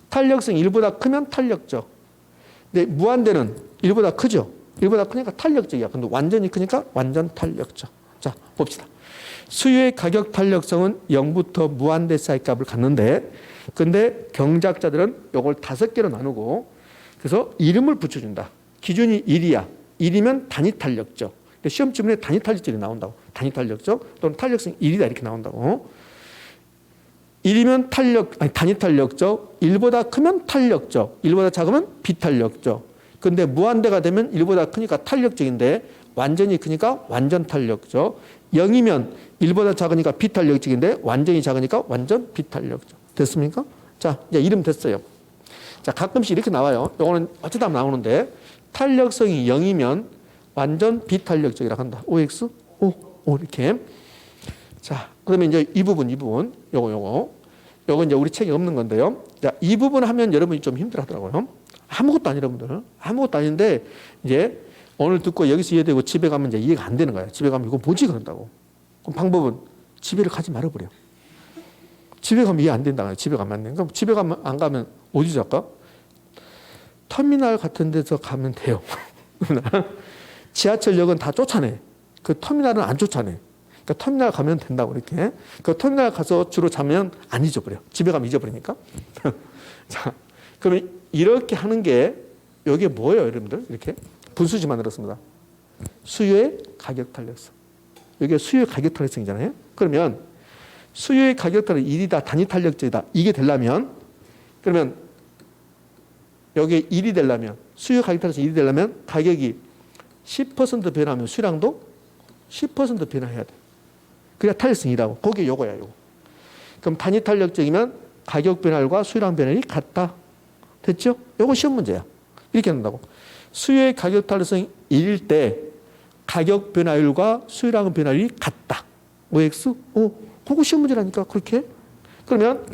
탄력성이 1보다 크면 탄력적. 근데 무한대는 1보다 크죠. 1보다 크니까 탄력적이야. 근데 완전히 크니까 완전 탄력적. 자, 봅시다. 수요의 가격 탄력성은 0부터 무한대 사이 값을 갖는데 근데 경제학자들은 이걸 5개로 나누고 그래서 이름을 붙여준다. 기준이 1이야. 1이면 단위 탄력적. 시험 지문에 단위 탄력적이 나온다고. 단위 탄력적 또는 탄력성 1이다 이렇게 나온다고. 1이면 단위 탄력적, 1보다 크면 탄력적, 1보다 작으면 비탄력적. 근데 무한대가 되면 1보다 크니까 탄력적인데 완전히 크니까 완전 탄력적. 0이면 1보다 작으니까 비탄력적인데 완전히 작으니까 완전 비탄력적. 됐습니까? 자, 이제 이름 됐어요. 자, 가끔씩 이렇게 나와요. 이거는 어쩌다 나오는데 탄력성이 0이면 완전 비탄력적이라고 한다. OX? O 이렇게. 자, 그러면 이제 이 부분. 요거 이제 우리 책에 없는 건데요. 자, 이 부분 하면 여러분이 좀 힘들어 하더라고요. 아무것도 아니, 여러분들. 아무것도 아닌데, 이제 오늘 듣고 여기서 이해되고 집에 가면 이제 이해가 안 되는 거예요. 집에 가면 이거 뭐지? 그런다고. 그럼 방법은 집에를 가지 말아버려. 집에 가면 이해 안 된다. 집에 가면 안 돼. 그럼 집에 가면 안 가면 어디서 할까? 터미널 같은 데서 가면 돼요. 지하철역은 다 쫓아내. 그 터미널은 안 쫓아내. 그러니까 터미널 가면 된다고 이렇게. 그 터미널 가서 주로 자면 안 잊어버려. 집에 가면 잊어버리니까. 자, 그러면 이렇게 하는 게 이게 뭐예요, 여러분들? 이렇게 분수지 만들었습니다. 수요의 가격 탄력성. 이게 수요의 가격 탄력성이잖아요. 그러면 수요의 가격 탄력 1이다, 단위 탄력적이다. 이게 되려면 그러면 여기에 1이 되려면 수요 가격 탄력성 1이 되려면 가격이 10% 변하면 수량도 10% 변화해야 돼. 그래야 탄력성이라고. 그게 요거야, 요거. 그럼 단위 탄력적이면 가격 변화율과 수량 변화율이 같다. 됐죠? 요거 시험 문제야. 이렇게 한다고. 수요의 가격 탄력성이 1일 때 가격 변화율과 수량 변화율이 같다. OX? 그거 시험 문제라니까. 그렇게. 그러면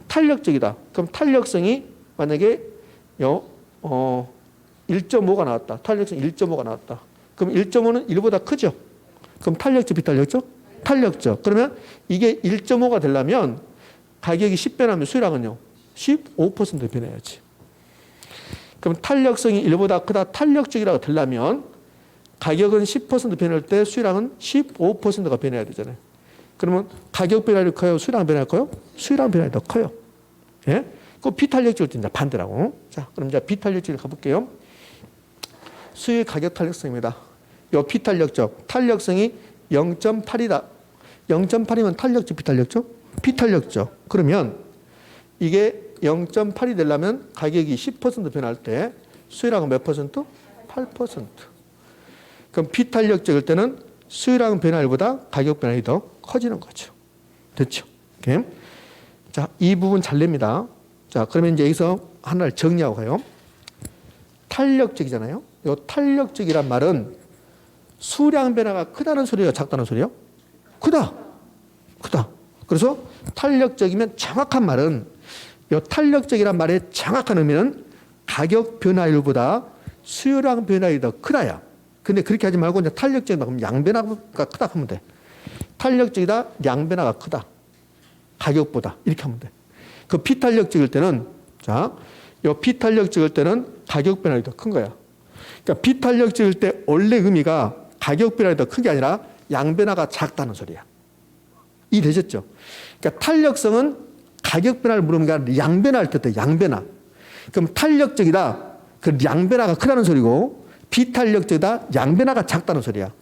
탄력적이다. 그럼 탄력성이 만약에 1.5가 나왔다. 탄력성 1.5가 나왔다. 그럼 1.5는 1보다 크죠? 그럼 탄력적, 비탄력적? 탄력적. 그러면 이게 1.5가 되려면 가격이 10 변하면 수량은요? 15% 변해야지. 그럼 탄력성이 1보다 크다, 탄력적이라고 되려면 가격은 10% 변할 때 수량은 15%가 변해야 되잖아요. 그러면 가격 변화율이 커요? 수량 변화율이 커요? 수량 변화율이 더 커요. 예? 그 비탄력적일 때 이제 반대라고. 자, 그럼 이제 비탄력적을 가볼게요. 수요의 가격 탄력성입니다. 요 비탄력적, 탄력성이 0.8이다. 0.8이면 탄력적, 비탄력적? 비탄력적. 그러면 이게 0.8이 되려면 가격이 10% 변할 때 수요량은 몇 퍼센트? 8%. 그럼 비탄력적일 때는 수요량 변화율보다 가격 변화율이 더 커지는 거죠. 됐죠? 오케이. 자, 이 부분 잘 냅니다. 자, 그러면 이제 여기서 하나를 정리하고 가요. 탄력적이잖아요. 이 탄력적이란 말은 수량 변화가 크다는 소리예요, 작다는 소리예요? 크다. 크다. 그래서 탄력적이면 정확한 말은 이 탄력적이란 말의 정확한 의미는 가격 변화율보다 수요량 변화율이 더 크다야. 근데 그렇게 하지 말고 이제 탄력적이다 그러면 양 변화가 크다 하면 돼. 탄력적이다, 양 변화가 크다. 가격보다 이렇게 하면 돼. 그 비탄력적일 때는 자, 요 비탄력적일 때는 가격 변화율이 더 큰 거야. 그러니까 비탄력적일 때 원래 의미가 가격 변화율이 더 큰 게 아니라 양 변화가 작다는 소리야. 이해되셨죠? 그러니까 탄력성은 가격 변화를 물으면 게 아니라 양 변화를 뜻해. 양 변화. 그럼 탄력적이다. 그 양 변화가 크다는 소리고 비탄력적이다. 양 변화가 작다는 소리야.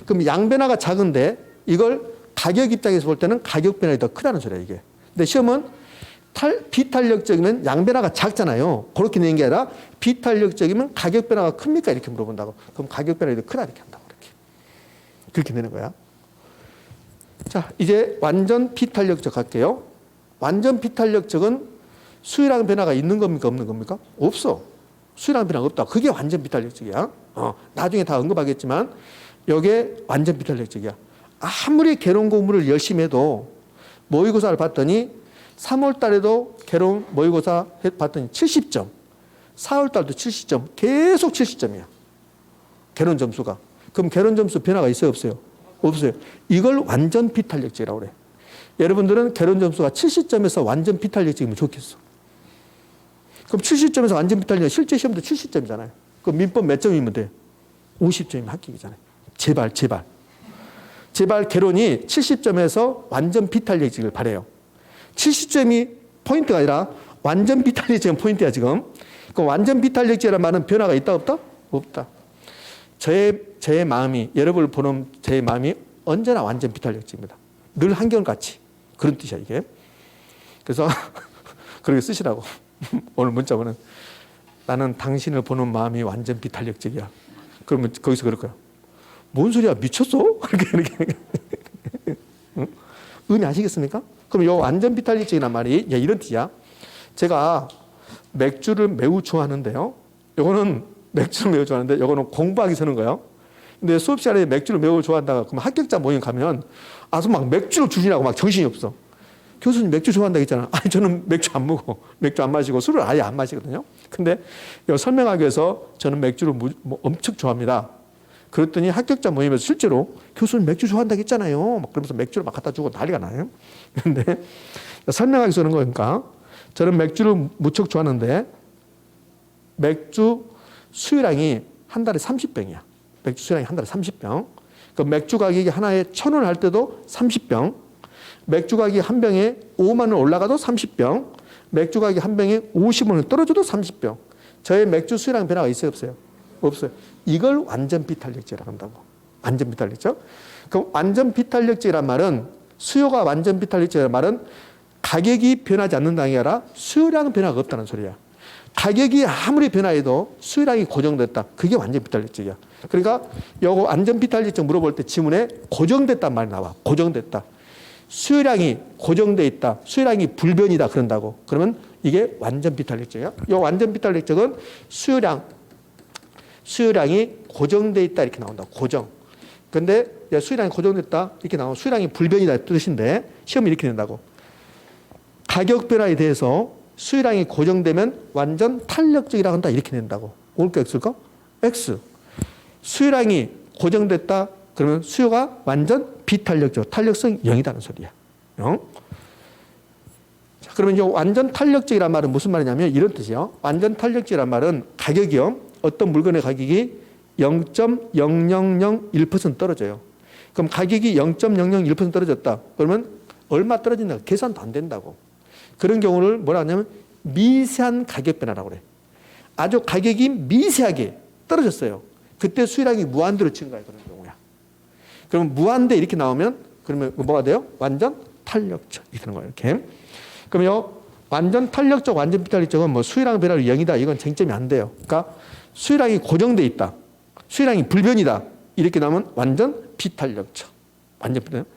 그럼 양 변화가 작은데 이걸 가격 입장에서 볼 때는 가격 변화가 더 크다는 소리야 이게. 근데 시험은 비탄력적이면 양 변화가 작잖아요. 그렇게 내는 게 아니라 비탄력적이면 가격 변화가 큽니까? 이렇게 물어본다고. 그럼 가격 변화가 더 크다 이렇게 한다고. 이렇게. 그렇게 내는 거야. 자, 이제 완전 비탄력적 할게요. 완전 비탄력적은 수요량 변화가 있는 겁니까? 없는 겁니까? 없어. 수요량 변화가 없다. 그게 완전 비탄력적이야. 나중에 다 언급하겠지만 이게 완전 비탄력적이야. 아무리 개론 공부를 열심히 해도 모의고사를 봤더니 3월 달에도 개론 모의고사 봤더니 70점, 4월 달도 70점, 계속 70점이야. 개론 점수가. 그럼 개론 점수 변화가 있어요? 없어요? 없어요. 이걸 완전 비탄력적이라고 그래. 여러분들은 개론 점수가 70점에서 완전 비탄력적이면 좋겠어. 그럼 70점에서 완전 비탄력, 실제 시험도 70점이잖아요. 그럼 민법 몇 점이면 돼? 50점이면 합격이잖아요. 제발, 제발. 제발 개론이 70점에서 완전 비탄력적을 바래요. 70점이 포인트가 아니라 완전 비탄력적인 포인트야, 지금. 그럼 완전 비탄력적이라는 말은 변화가 있다, 없다? 없다. 저의 마음이, 여러분을 보는 제 마음이 언제나 완전 비탄력적입니다. 늘 한결같이. 그런 뜻이야, 이게. 그래서 그렇게 쓰시라고. 오늘 문자 보는 나는 당신을 보는 마음이 완전 비탄력적이야. 그러면 거기서 그럴 거야. 뭔 소리야? 미쳤어? 이렇게. 응? 의미 아시겠습니까? 그럼 요 완전 비탄력적이란 말이 이런 뜻이야. 제가 맥주를 매우 좋아하는데요. 요거는 맥주를 매우 좋아하는데 요거는 공부하기 쓰는 거예요. 근데 수업 시간에 맥주를 매우 좋아한다가 그럼 합격자 모임 가면 아서 막 맥주를 주시라고 막 정신이 없어. 교수님 맥주 좋아한다고 했잖아. 아니 저는 맥주 안 먹어. 맥주 안 마시고 술을 아예 안 마시거든요. 근데 설명하기 위해서 저는 맥주를 엄청 좋아합니다. 그랬더니 합격자 모임에서 실제로 교수님 맥주 좋아한다고 했잖아요. 막 그러면서 맥주를 막 갖다 주고 난리가 나요. 그런데 설명하기 위해서 그런 거니까 저는 맥주를 무척 좋아하는데 맥주 수요량이 한 달에 30병이야. 맥주 수요량이 한 달에 30병. 그 맥주 가격이 하나에 1,000원 할 때도 30병. 맥주 가격이 한 병에 5만 원 올라가도 30병. 맥주 가격이 한 병에 50원 떨어져도 30병. 저의 맥주 수요량 변화가 있어요, 없어요? 없어요. 이걸 완전 비탄력적이라고 한다고. 완전 비탄력적. 그럼 완전 비탄력적이란 말은 수요가 완전 비탄력적이라는 말은 가격이 변하지 않는다는 게 아니라 수요량 변화가 없다는 소리야. 가격이 아무리 변화해도 수요량이 고정됐다. 그게 완전 비탄력적이야. 그러니까 요거 완전 비탄력적 물어볼 때 지문에 고정됐단 말이 나와. 고정됐다. 수요량이 고정돼 있다. 수요량이 불변이다. 그런다고. 그러면 이게 완전 비탄력적이야. 요 완전 비탄력적은 수요량이 고정돼 있다. 이렇게 나온다. 고정. 근데 수요량이 고정됐다. 이렇게 나오면 수요량이 불변이다. 뜻인데 시험이 이렇게 된다고. 가격 변화에 대해서 수요량이 고정되면 완전 탄력적이라고 한다. 이렇게 낸다고. 옳을까 X일까? X. 수요량이 고정됐다. 그러면 수요가 완전 비탄력적. 탄력성 0이라는 소리야. 0. 자, 그러면 이제 완전 탄력적이란 말은 무슨 말이냐면 이런 뜻이요. 완전 탄력적이란 말은 가격이요. 어떤 물건의 가격이 0.0001% 떨어져요. 그럼 가격이 0.001% 떨어졌다. 그러면 얼마 떨어진다? 계산도 안 된다고. 그런 경우를 뭐라 하냐면 미세한 가격 변화라고 그래. 아주 가격이 미세하게 떨어졌어요. 그때 수요량이 무한대로 증가해 그런 경우야. 그러면 무한대 이렇게 나오면 그러면 뭐가 돼요? 완전 탄력적 이렇게 되는 거예요. 이렇게. 그러면 완전 탄력적, 완전 비탄력적은 뭐 수요량 변화로 0이다. 이건 쟁점이 안 돼요. 그러니까 수요량이 고정돼 있다. 수요량이 불변이다. 이렇게 나오면 완전 비탄력적. 완전 비탄력.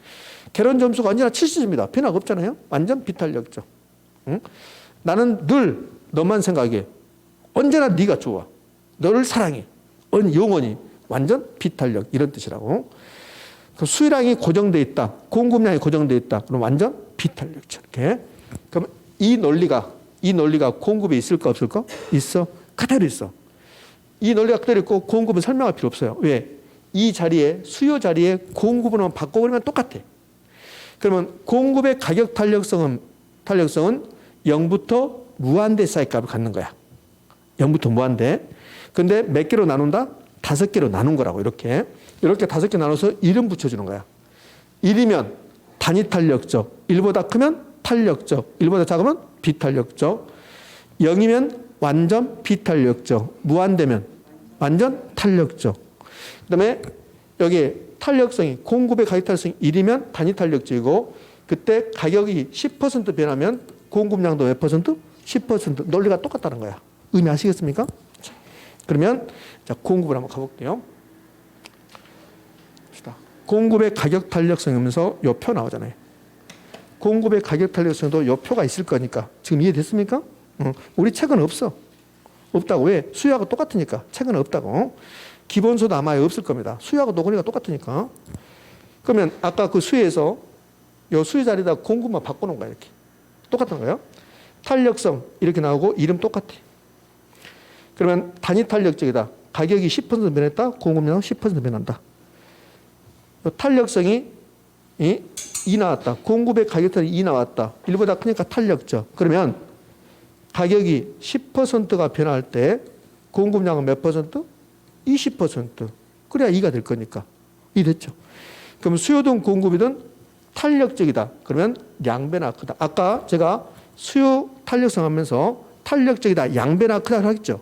개론 점수가 언제나 70입니다. 변화가 없잖아요. 완전 비탄력적. 응? 나는 늘 너만 생각해. 언제나 네가 좋아. 너를 사랑해. 영원히. 완전 비탄력. 이런 뜻이라고. 수요량이 고정돼 있다. 공급량이 고정돼 있다. 그럼 완전 비탄력적. 이렇게. 그럼 이 논리가 공급에 있을까 없을까? 있어. 그대로 있어. 이 논리가 그대로 있고 공급은 설명할 필요 없어요. 왜? 이 자리에 수요 자리에 공급을 바꿔버리면 똑같아. 그러면 공급의 가격 탄력성은 0부터 무한대 사이 값을 갖는 거야. 0부터 무한대. 근데 몇 개로 나눈다? 5개로 나눈 거라고. 이렇게 5개 나눠서 이름 붙여주는 거야. 1이면 단위 탄력적, 1보다 크면 탄력적, 1보다 작으면 비탄력적, 0이면 완전 비탄력적, 무한대면 완전 탄력적. 그다음에 여기 탄력성이 공급의 가격 탄력성이 1이면 단위 탄력적이고 그때 가격이 10% 변하면 공급량도 몇 퍼센트? 10%. 논리가 똑같다는 거야. 의미 아시겠습니까? 그러면 자, 공급을 한번 가볼게요. 공급의 가격 탄력성이면서 요 표 나오잖아요. 공급의 가격 탄력성도 요 표가 있을 거니까 지금 이해됐습니까? 우리 책은 없어. 없다고. 왜? 수요하고 똑같으니까. 책은 없다고. 기본소도 아마 없을 겁니다. 수요하고 노건이가 똑같으니까. 그러면 아까 그 수요에서 요 수요 자리에다 공급만 바꿔놓은 거야. 이렇게. 똑같은 거예요. 탄력성 이렇게 나오고 이름 똑같아. 그러면 단위 탄력적이다. 가격이 10% 변했다. 공급량 10% 변한다. 탄력성이 2 나왔다. 공급의 가격 탄력이 2 나왔다. 1보다 크니까 탄력적. 그러면 가격이 10%가 변할 때 공급량은 몇 퍼센트? 20%. 그래야 2가 될 거니까. 2 됐죠. 그럼 수요든 공급이든 탄력적이다. 그러면 양배나 크다. 아까 제가 수요 탄력성 하면서 탄력적이다. 양배나 크다고 하겠죠.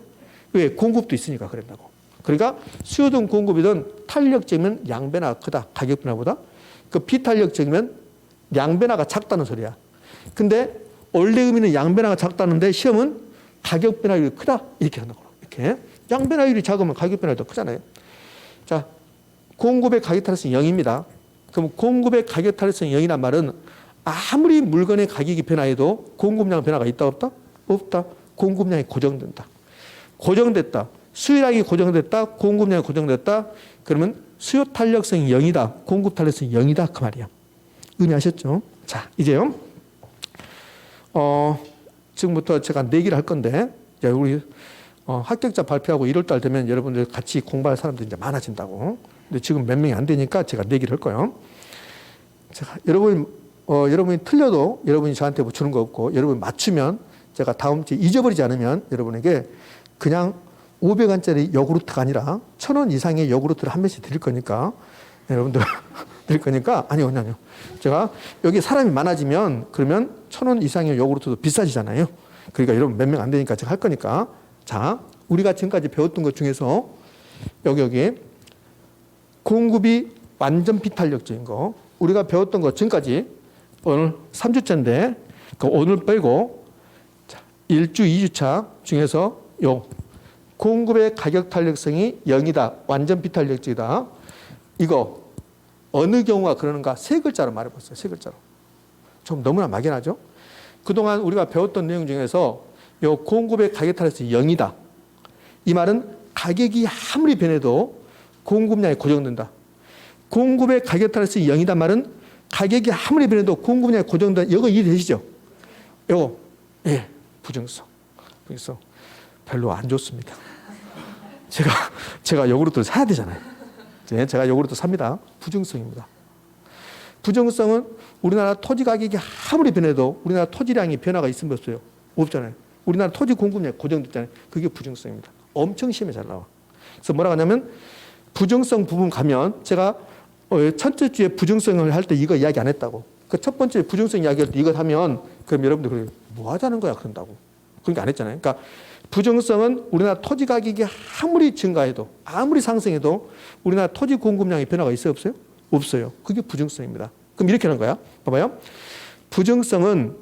왜? 공급도 있으니까 그런다고. 그러니까 수요든 공급이든 탄력적이면 양배나 크다. 가격 변화보다. 그 비탄력적이면 양변화가 작다는 소리야. 근데 원래 의미는 양변화가 작다는데 시험은 가격 변화율이 크다 이렇게 한다고. 이렇게 양변화율이 작으면 가격 변화율이 더 크잖아요. 자, 공급의 가격 탄력성이 0입니다. 그럼 공급의 가격 탄력성이 0이란 말은 아무리 물건의 가격이 변화해도 공급량 변화가 있다 없다? 없다. 공급량이 고정된다. 고정됐다. 수요량이 고정됐다. 공급량이 고정됐다. 그러면 수요 탄력성이 0이다. 공급 탄력성이 0이다. 그 말이야. 의미하셨죠? 자, 이제요. 지금부터 제가 내기를 할 건데, 이제 우리 합격자 발표하고 1월달 되면 여러분들 같이 공부할 사람들이 이제 많아진다고. 근데 지금 몇 명이 안 되니까 제가 내기를 할 거예요. 제가 여러분이 틀려도 여러분이 저한테 뭐 주는 거 없고, 여러분이 맞추면 제가 다음 주에 잊어버리지 않으면 여러분에게 그냥 500원짜리 요구르트가 아니라 1,000원 이상의 요구르트를 한 번씩 드릴 거니까 여러분들 드릴 거니까 아니요. 제가 여기 사람이 많아지면 그러면 1,000원 이상의 요구르트도 비싸지잖아요. 그러니까 여러분 몇 명 안 되니까 제가 할 거니까 자, 우리가 지금까지 배웠던 것 중에서 여기 공급이 완전 비탄력적인 거 우리가 배웠던 것 지금까지 오늘 3주차인데 그 오늘 빼고 1주, 2주차 중에서 요 공급의 가격 탄력성이 0이다. 완전 비탄력적이다. 이거 어느 경우가 그러는가 세 글자로 말해봤어요. 세 글자로. 좀 너무나 막연하죠. 그동안 우리가 배웠던 내용 중에서 요 공급의 가격 탄력성이 0이다. 이 말은 가격이 아무리 변해도 공급량이 고정된다. 공급의 가격 탄력성이 0이다 말은 가격이 아무리 변해도 공급량이 고정된다. 이거 이해되시죠? 이거 예, 부정성. 별로 안 좋습니다. 제가 요구르트를 사야 되잖아요. 제가 요구르트 삽니다. 부정성입니다. 부정성은 우리나라 토지 가격이 아무리 변해도 우리나라 토지량이 변화가 있으면 없어요. 없잖아요. 우리나라 토지 공급량이 고정됐잖아요. 그게 부정성입니다. 엄청 시험에 잘 나와. 그래서 뭐라고 하냐면 부정성 부분 가면 제가 첫째 주에 부정성을 할 때 이거 이야기 안 했다고. 그 첫 번째 부정성 이야기할 때 이거 하면 그럼 여러분들 뭐 하자는 거야 그런다고. 그러니까 안 했잖아요. 그러니까 부정성은 우리나라 토지 가격이 아무리 증가해도 아무리 상승해도 우리나라 토지 공급량의 변화가 있어요? 없어요? 없어요. 그게 부정성입니다. 그럼 이렇게 하는 거야. 봐봐요. 부정성은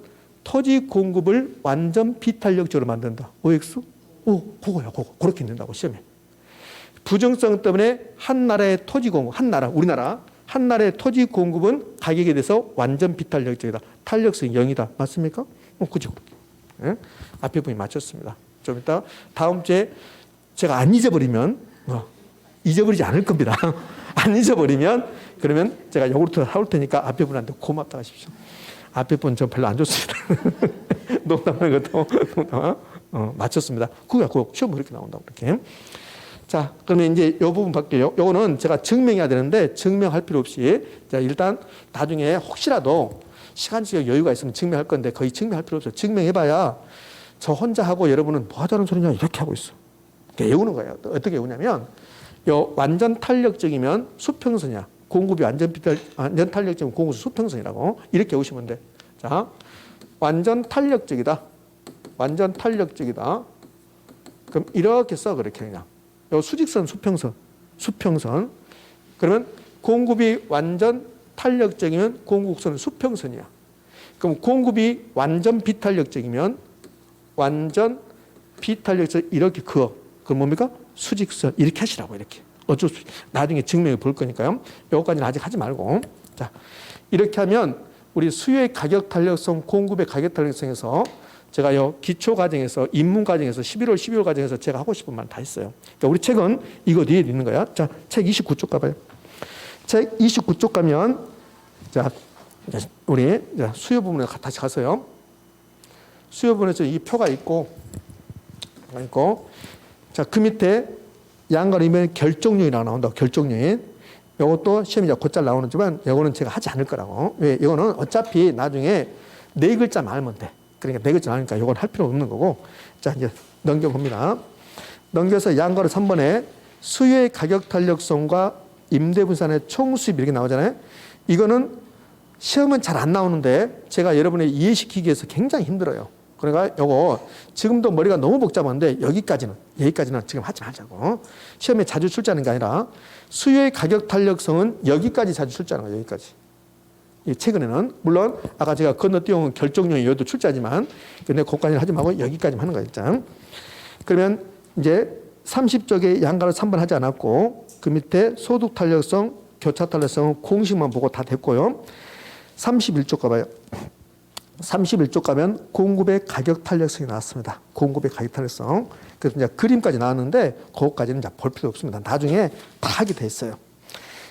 토지 공급을 완전 비탄력적으로 만든다. OX? 그거야, 그거. 그렇게 된다고, 시험에. 부정성 때문에 한 나라의 토지 공급, 우리나라, 한 나라의 토지 공급은 가격에 대해서 완전 비탄력적이다. 탄력성이 0이다. 맞습니까? 그죠. 예? 앞에 부분이 맞췄습니다. 좀 이따 다음 주에 제가 안 잊어버리면, 잊어버리지 않을 겁니다. 안 잊어버리면, 그러면 제가 요구르트를 사올 테니까 앞에 분한테 고맙다 하십시오. 앞에 분 저 별로 안 좋습니다. 농담하는 것도 맞췄습니다. 그게 시험 그렇게 나온다고 그렇게. 자, 그러면 이제 이 부분 바뀌어요. 요거는 제가 증명해야 되는데 증명할 필요 없이 자, 일단 나중에 혹시라도 시간적 여유가 있으면 증명할 건데 거의 증명할 필요 없어요. 증명해봐야 저 혼자 하고 여러분은 뭐 하자는 소리냐 이렇게 하고 있어. 그러니까 외우는 거예요. 어떻게 외우냐면 요 완전 탄력적이면 수평선이야. 공급이 완전 탄력적이면 공급이 수평선이라고 이렇게 외우시면 돼. 자, 완전 탄력적이다. 완전 탄력적이다. 그럼 이렇게 써 그렇게 그냥. 요 수직선, 수평선. 그러면 공급이 완전 탄력적이면 공급선은 수평선이야. 그럼 공급이 완전 비탄력적이면 완전 비탄력적 이렇게 그어. 그럼 뭡니까? 수직선 이렇게 하시라고 이렇게. 어쩔 수 나중에 증명해 볼 거니까요. 요거까지는 아직 하지 말고. 자, 이렇게 하면 우리 수요의 가격 탄력성, 공급의 가격 탄력성에서 제가 요 기초 과정에서 입문 과정에서 11월, 12월 과정에서 제가 하고 싶은 말 다 했어요. 그러니까 우리 책은 이거 뒤에 있는 거야. 자, 책 29쪽 가봐요. 책 29쪽 가면 자, 우리 수요 부분에 다시 가서요. 수요 부분에서 이 표가 있고 자, 그 밑에 양가리면 결정요인이라고 나온다. 결정요인. 이것도 시험이 곧잘 나오는지만 이거는 제가 하지 않을 거라고. 왜? 이거는 어차피 나중에 네 글자만 알면 돼. 그러니까 네 글자 아니까 이건 할 필요 없는 거고. 자, 이제 넘겨봅니다. 넘겨서 양가로 3번에 수요의 가격 탄력성과 임대 분산의 총수입 이렇게 나오잖아요. 이거는 시험은 잘 안 나오는데 제가 여러분의 이해시키기 위해서 굉장히 힘들어요. 그러니까 요거 지금도 머리가 너무 복잡한데 여기까지는 지금 하지 말자고. 시험에 자주 출제하는 게 아니라 수요의 가격 탄력성은 여기까지 자주 출제하는 거예요. 여기까지. 이 최근에는 물론 아까 제가 건너뛰어온 결정용이 여기도 출제하지만 근데 그것까지는 하지 말고 여기까지만 하는 거예요. 일단. 그러면 이제 30쪽에 양가를 3번 하지 않았고 그 밑에 소득 탄력성, 교차 탄력성은 공식만 보고 다 됐고요. 31쪽 가봐요. 31쪽 가면 공급의 가격 탄력성이 나왔습니다. 공급의 가격 탄력성. 그래서 이제 그림까지 나왔는데 그것까지는 이제 볼 필요 없습니다. 나중에 다 하게 돼 있어요.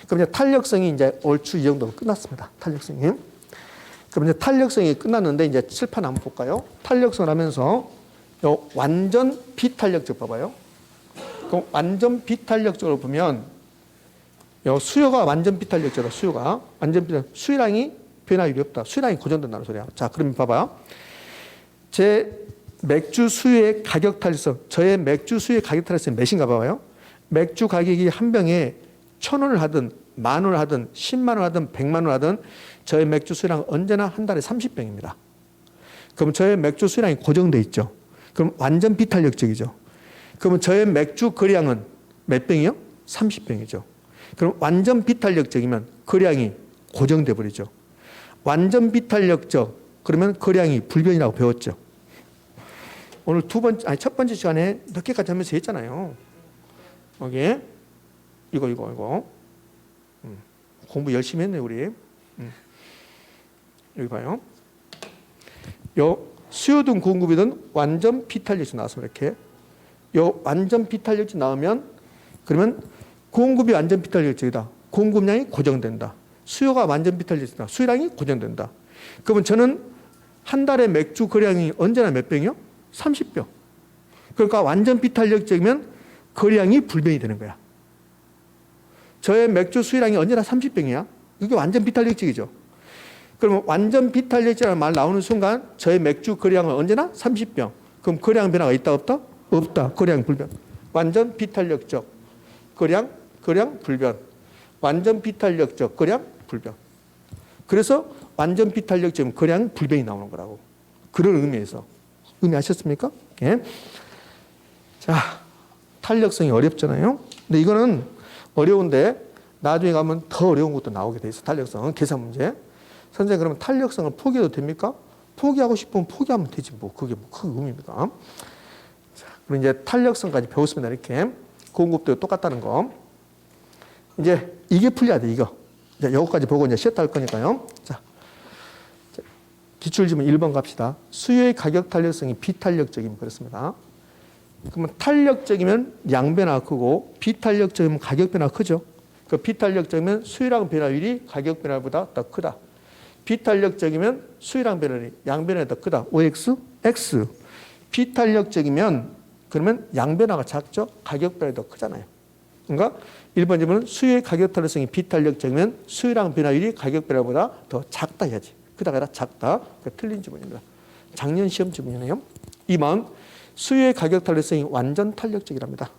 그럼 이제 탄력성이 이제 얼추 이 정도로 끝났습니다. 탄력성이. 그럼 이제 탄력성이 끝났는데 이제 칠판 한번 볼까요? 탄력성 하면서 요 완전 비탄력적 봐봐요. 그럼 완전 비탄력적으로 보면 요 수요가 완전 비탄력적으로 수요가 완전 비탄력 수요량이 변화율이 없다. 수요량이 고정된다는 소리야. 자, 그러면 봐봐. 제 맥주 수요의 가격 탄력성, 저의 맥주 수요의 가격 탄력성이 몇인가 봐봐요. 맥주 가격이 한 병에 1,000원을 하든 10,000원을 하든 10만 원 하든 100만 원 하든 저의 맥주 수요량은 언제나 한 달에 30병입니다. 그럼 저의 맥주 수요량이 고정돼 있죠. 그럼 완전 비탄력적이죠. 그러면 저의 맥주 거래량은 몇 병이요? 30병이죠. 그럼 완전 비탄력적이면 거래량이 고정돼 버리죠. 완전 비탄력적 그러면 거래량이 불변이라고 배웠죠. 오늘 첫 번째 시간에 몇 개까지 하면서 했잖아요. 여기 이거 공부 열심히 했네 우리. 여기 봐요. 요 수요든 공급이든 완전 비탄력적 나왔습니다. 이렇게 요 완전 비탄력적 나오면 그러면 공급이 완전 비탄력적이다. 공급량이 고정된다. 수요가 완전 비탄력적이다. 수요량이 고정된다. 그러면 저는 한 달에 맥주 거래량이 언제나 몇 병이요? 30병. 그러니까 완전 비탄력적이면 거래량이 불변이 되는 거야. 저의 맥주 수요량이 언제나 30병이야. 이게 완전 비탄력적이죠. 그러면 완전 비탄력적이라는 말 나오는 순간 저의 맥주 거래량은 언제나 30병. 그럼 거래량 변화가 있다 없다? 없다. 거래량 불변. 완전 비탄력적 거래량 불변. 완전 비탄력적 거래량 불변. 그래서 완전 비탄력적이면 거래량 불변이 나오는 거라고. 그런 의미에서. 의미하셨습니까? 예. 자, 탄력성이 어렵잖아요. 근데 이거는 어려운데 나중에 가면 더 어려운 것도 나오게 돼 있어. 탄력성은 계산 문제. 선생님 그러면 탄력성을 포기해도 됩니까? 포기하고 싶으면 포기하면 되지 뭐 그게 뭐 큰 의미입니까? 자, 그럼 이제 탄력성까지 배웠습니다. 이렇게 공급도 똑같다는 거. 이제 이게 풀려야 돼 이거. 이제 요거까지 보고 이제 쉬었다 할 거니까요. 자, 기출지문 1번 갑시다. 수요의 가격 탄력성이 비탄력적이면 그렇습니다. 그러면 탄력적이면 양변화가 크고 비탄력적이면 가격 변화가 크죠. 그 비탄력적이면 수요랑 변화율이 가격 변화보다 더 크다. 비탄력적이면 수요랑 변화율이 양변화가 더 크다. OX, X. 비탄력적이면 그러면 양변화가 작죠. 가격 변화가 더 크잖아요. 그러니까 1번 질문은 수요의 가격 탄력성이 비탄력적이면 수요랑 변화율이 가격 변화보다 더 작다 해야지. 크다가 아니라 작다. 그러니까 틀린 지문입니다. 작년 시험 지문이네요. 2번 수요의 가격 탄력성이 완전 탄력적이랍니다.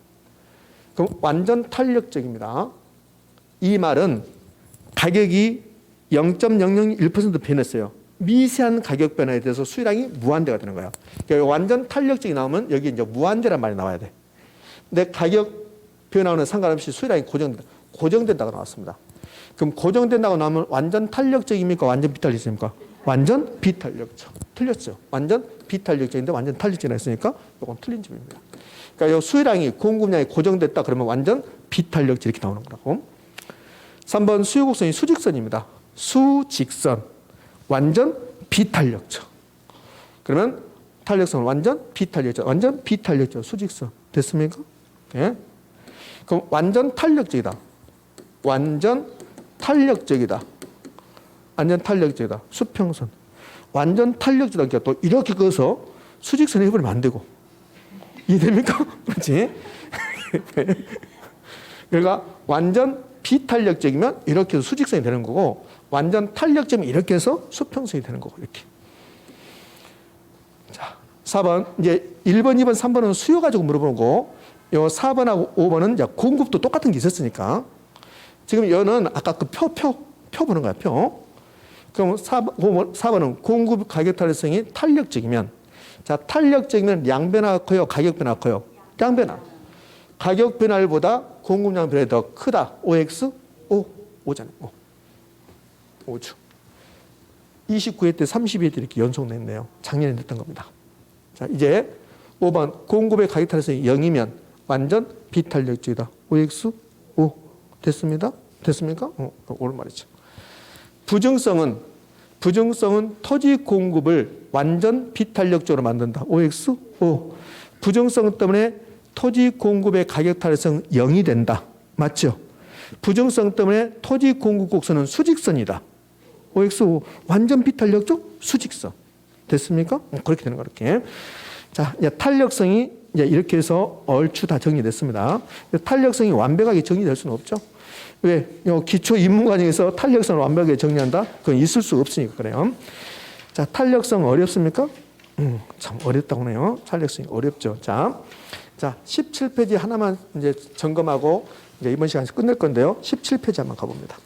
그럼 완전 탄력적입니다. 이 말은 가격이 0.001% 변했어요. 미세한 가격 변화에 대해서 수요량이 무한대가 되는 거예요. 그러니까 완전 탄력적이 나오면 여기 이제 무한대란 말이 나와야 돼. 근데 가격 변화는 상관없이 수요량이 고정된다고 나왔습니다. 그럼 고정된다고 나오면 완전 탄력적입니까? 완전 비탄력적입니까? 완전 비탄력적. 틀렸죠. 완전 비탄력적인데 완전 탄력적이라 했으니까 이건 틀린 점입니다. 그러니까 이 수요량이 공급량이 고정됐다 그러면 완전 비탄력적 이렇게 나오는 거라고. 3번 수요 곡선이 수직선입니다. 수직선. 완전 비탄력적. 그러면 탄력성은 완전 비탄력적. 완전 비탄력적. 수직선. 됐습니까? 예. 그럼 완전 탄력적이다. 완전 탄력적이다. 완전 탄력적이다. 수평선. 완전 탄력적이다. 그러니까 또 이렇게 그어서 수직선 해버리면 안 되고. 이해됩니까? 그렇지? 그러니까 완전 비탄력적이면 이렇게 해서 수직선이 되는 거고 완전 탄력적이면 이렇게 해서 수평선이 되는 거고 이렇게. 자, 4번 이제 1번, 2번, 3번은 수요 가지고 물어보는 거. 요 4번하고 5번은 이제 공급도 똑같은 게 있었으니까 지금 여는 아까 그 표 보는 거야, 표. 그럼 4번은 공급 가격 탄력성이 탄력적이면 자, 탄력적이면 양변화가 커요, 가격 변화가 커요? 양변화. 가격 변화율보다 공급량 변화가 더 크다. OX, O잖아요. 5죠. 29회 때 32회 때 이렇게 연속 냈네요. 작년에 냈던 겁니다. 자, 이제 5번 공급의 가격 탄력성이 0이면 완전 비탄력적이다. OX, O. 됐습니다? 됐습니까? 옳은 말이죠. 부정성은 토지 공급을 완전 비탄력적으로 만든다. OX, O. 부정성 때문에 토지 공급의 가격 탄력성 0이 된다. 맞죠? 부정성 때문에 토지 공급 곡선은 수직선이다. OX, O. 완전 비탄력적 수직선. 됐습니까? 그렇게 되는 거 이렇게. 자, 이제 탄력성이 이제 이렇게 해서 얼추 다 정리됐습니다. 탄력성이 완벽하게 정리될 수는 없죠. 왜? 기초 입문 과정에서 탄력성을 완벽하게 정리한다? 그건 있을 수 없으니까 그래요. 자, 탄력성 어렵습니까? 참 어렵다고 하네요. 탄력성이 어렵죠. 자, 17페이지 하나만 이제 점검하고 이제 이번 시간에서 끝낼 건데요. 17페이지 한번 가봅니다.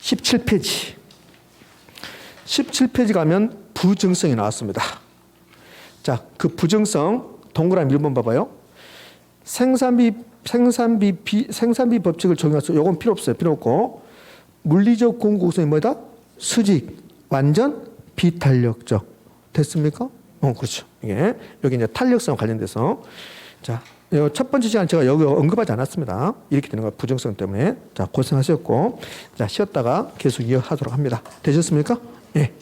17페이지. 17페이지 가면 부정성이 나왔습니다. 자, 그 부정성 동그라미 1번 봐봐요. 생산비 법칙을 적용해서 요건 필요 없어요. 필요 없고 물리적 공급 곡선이 뭐다? 수직, 완전 비탄력적. 됐습니까? 그렇죠. 이게 여기 이제 탄력성 관련돼서 자, 첫 번째 시간 제가 여기 언급하지 않았습니다. 이렇게 되는 거 부정성 때문에. 자, 고생하셨고 자, 쉬었다가 계속 이어하도록 합니다. 되셨습니까? 예.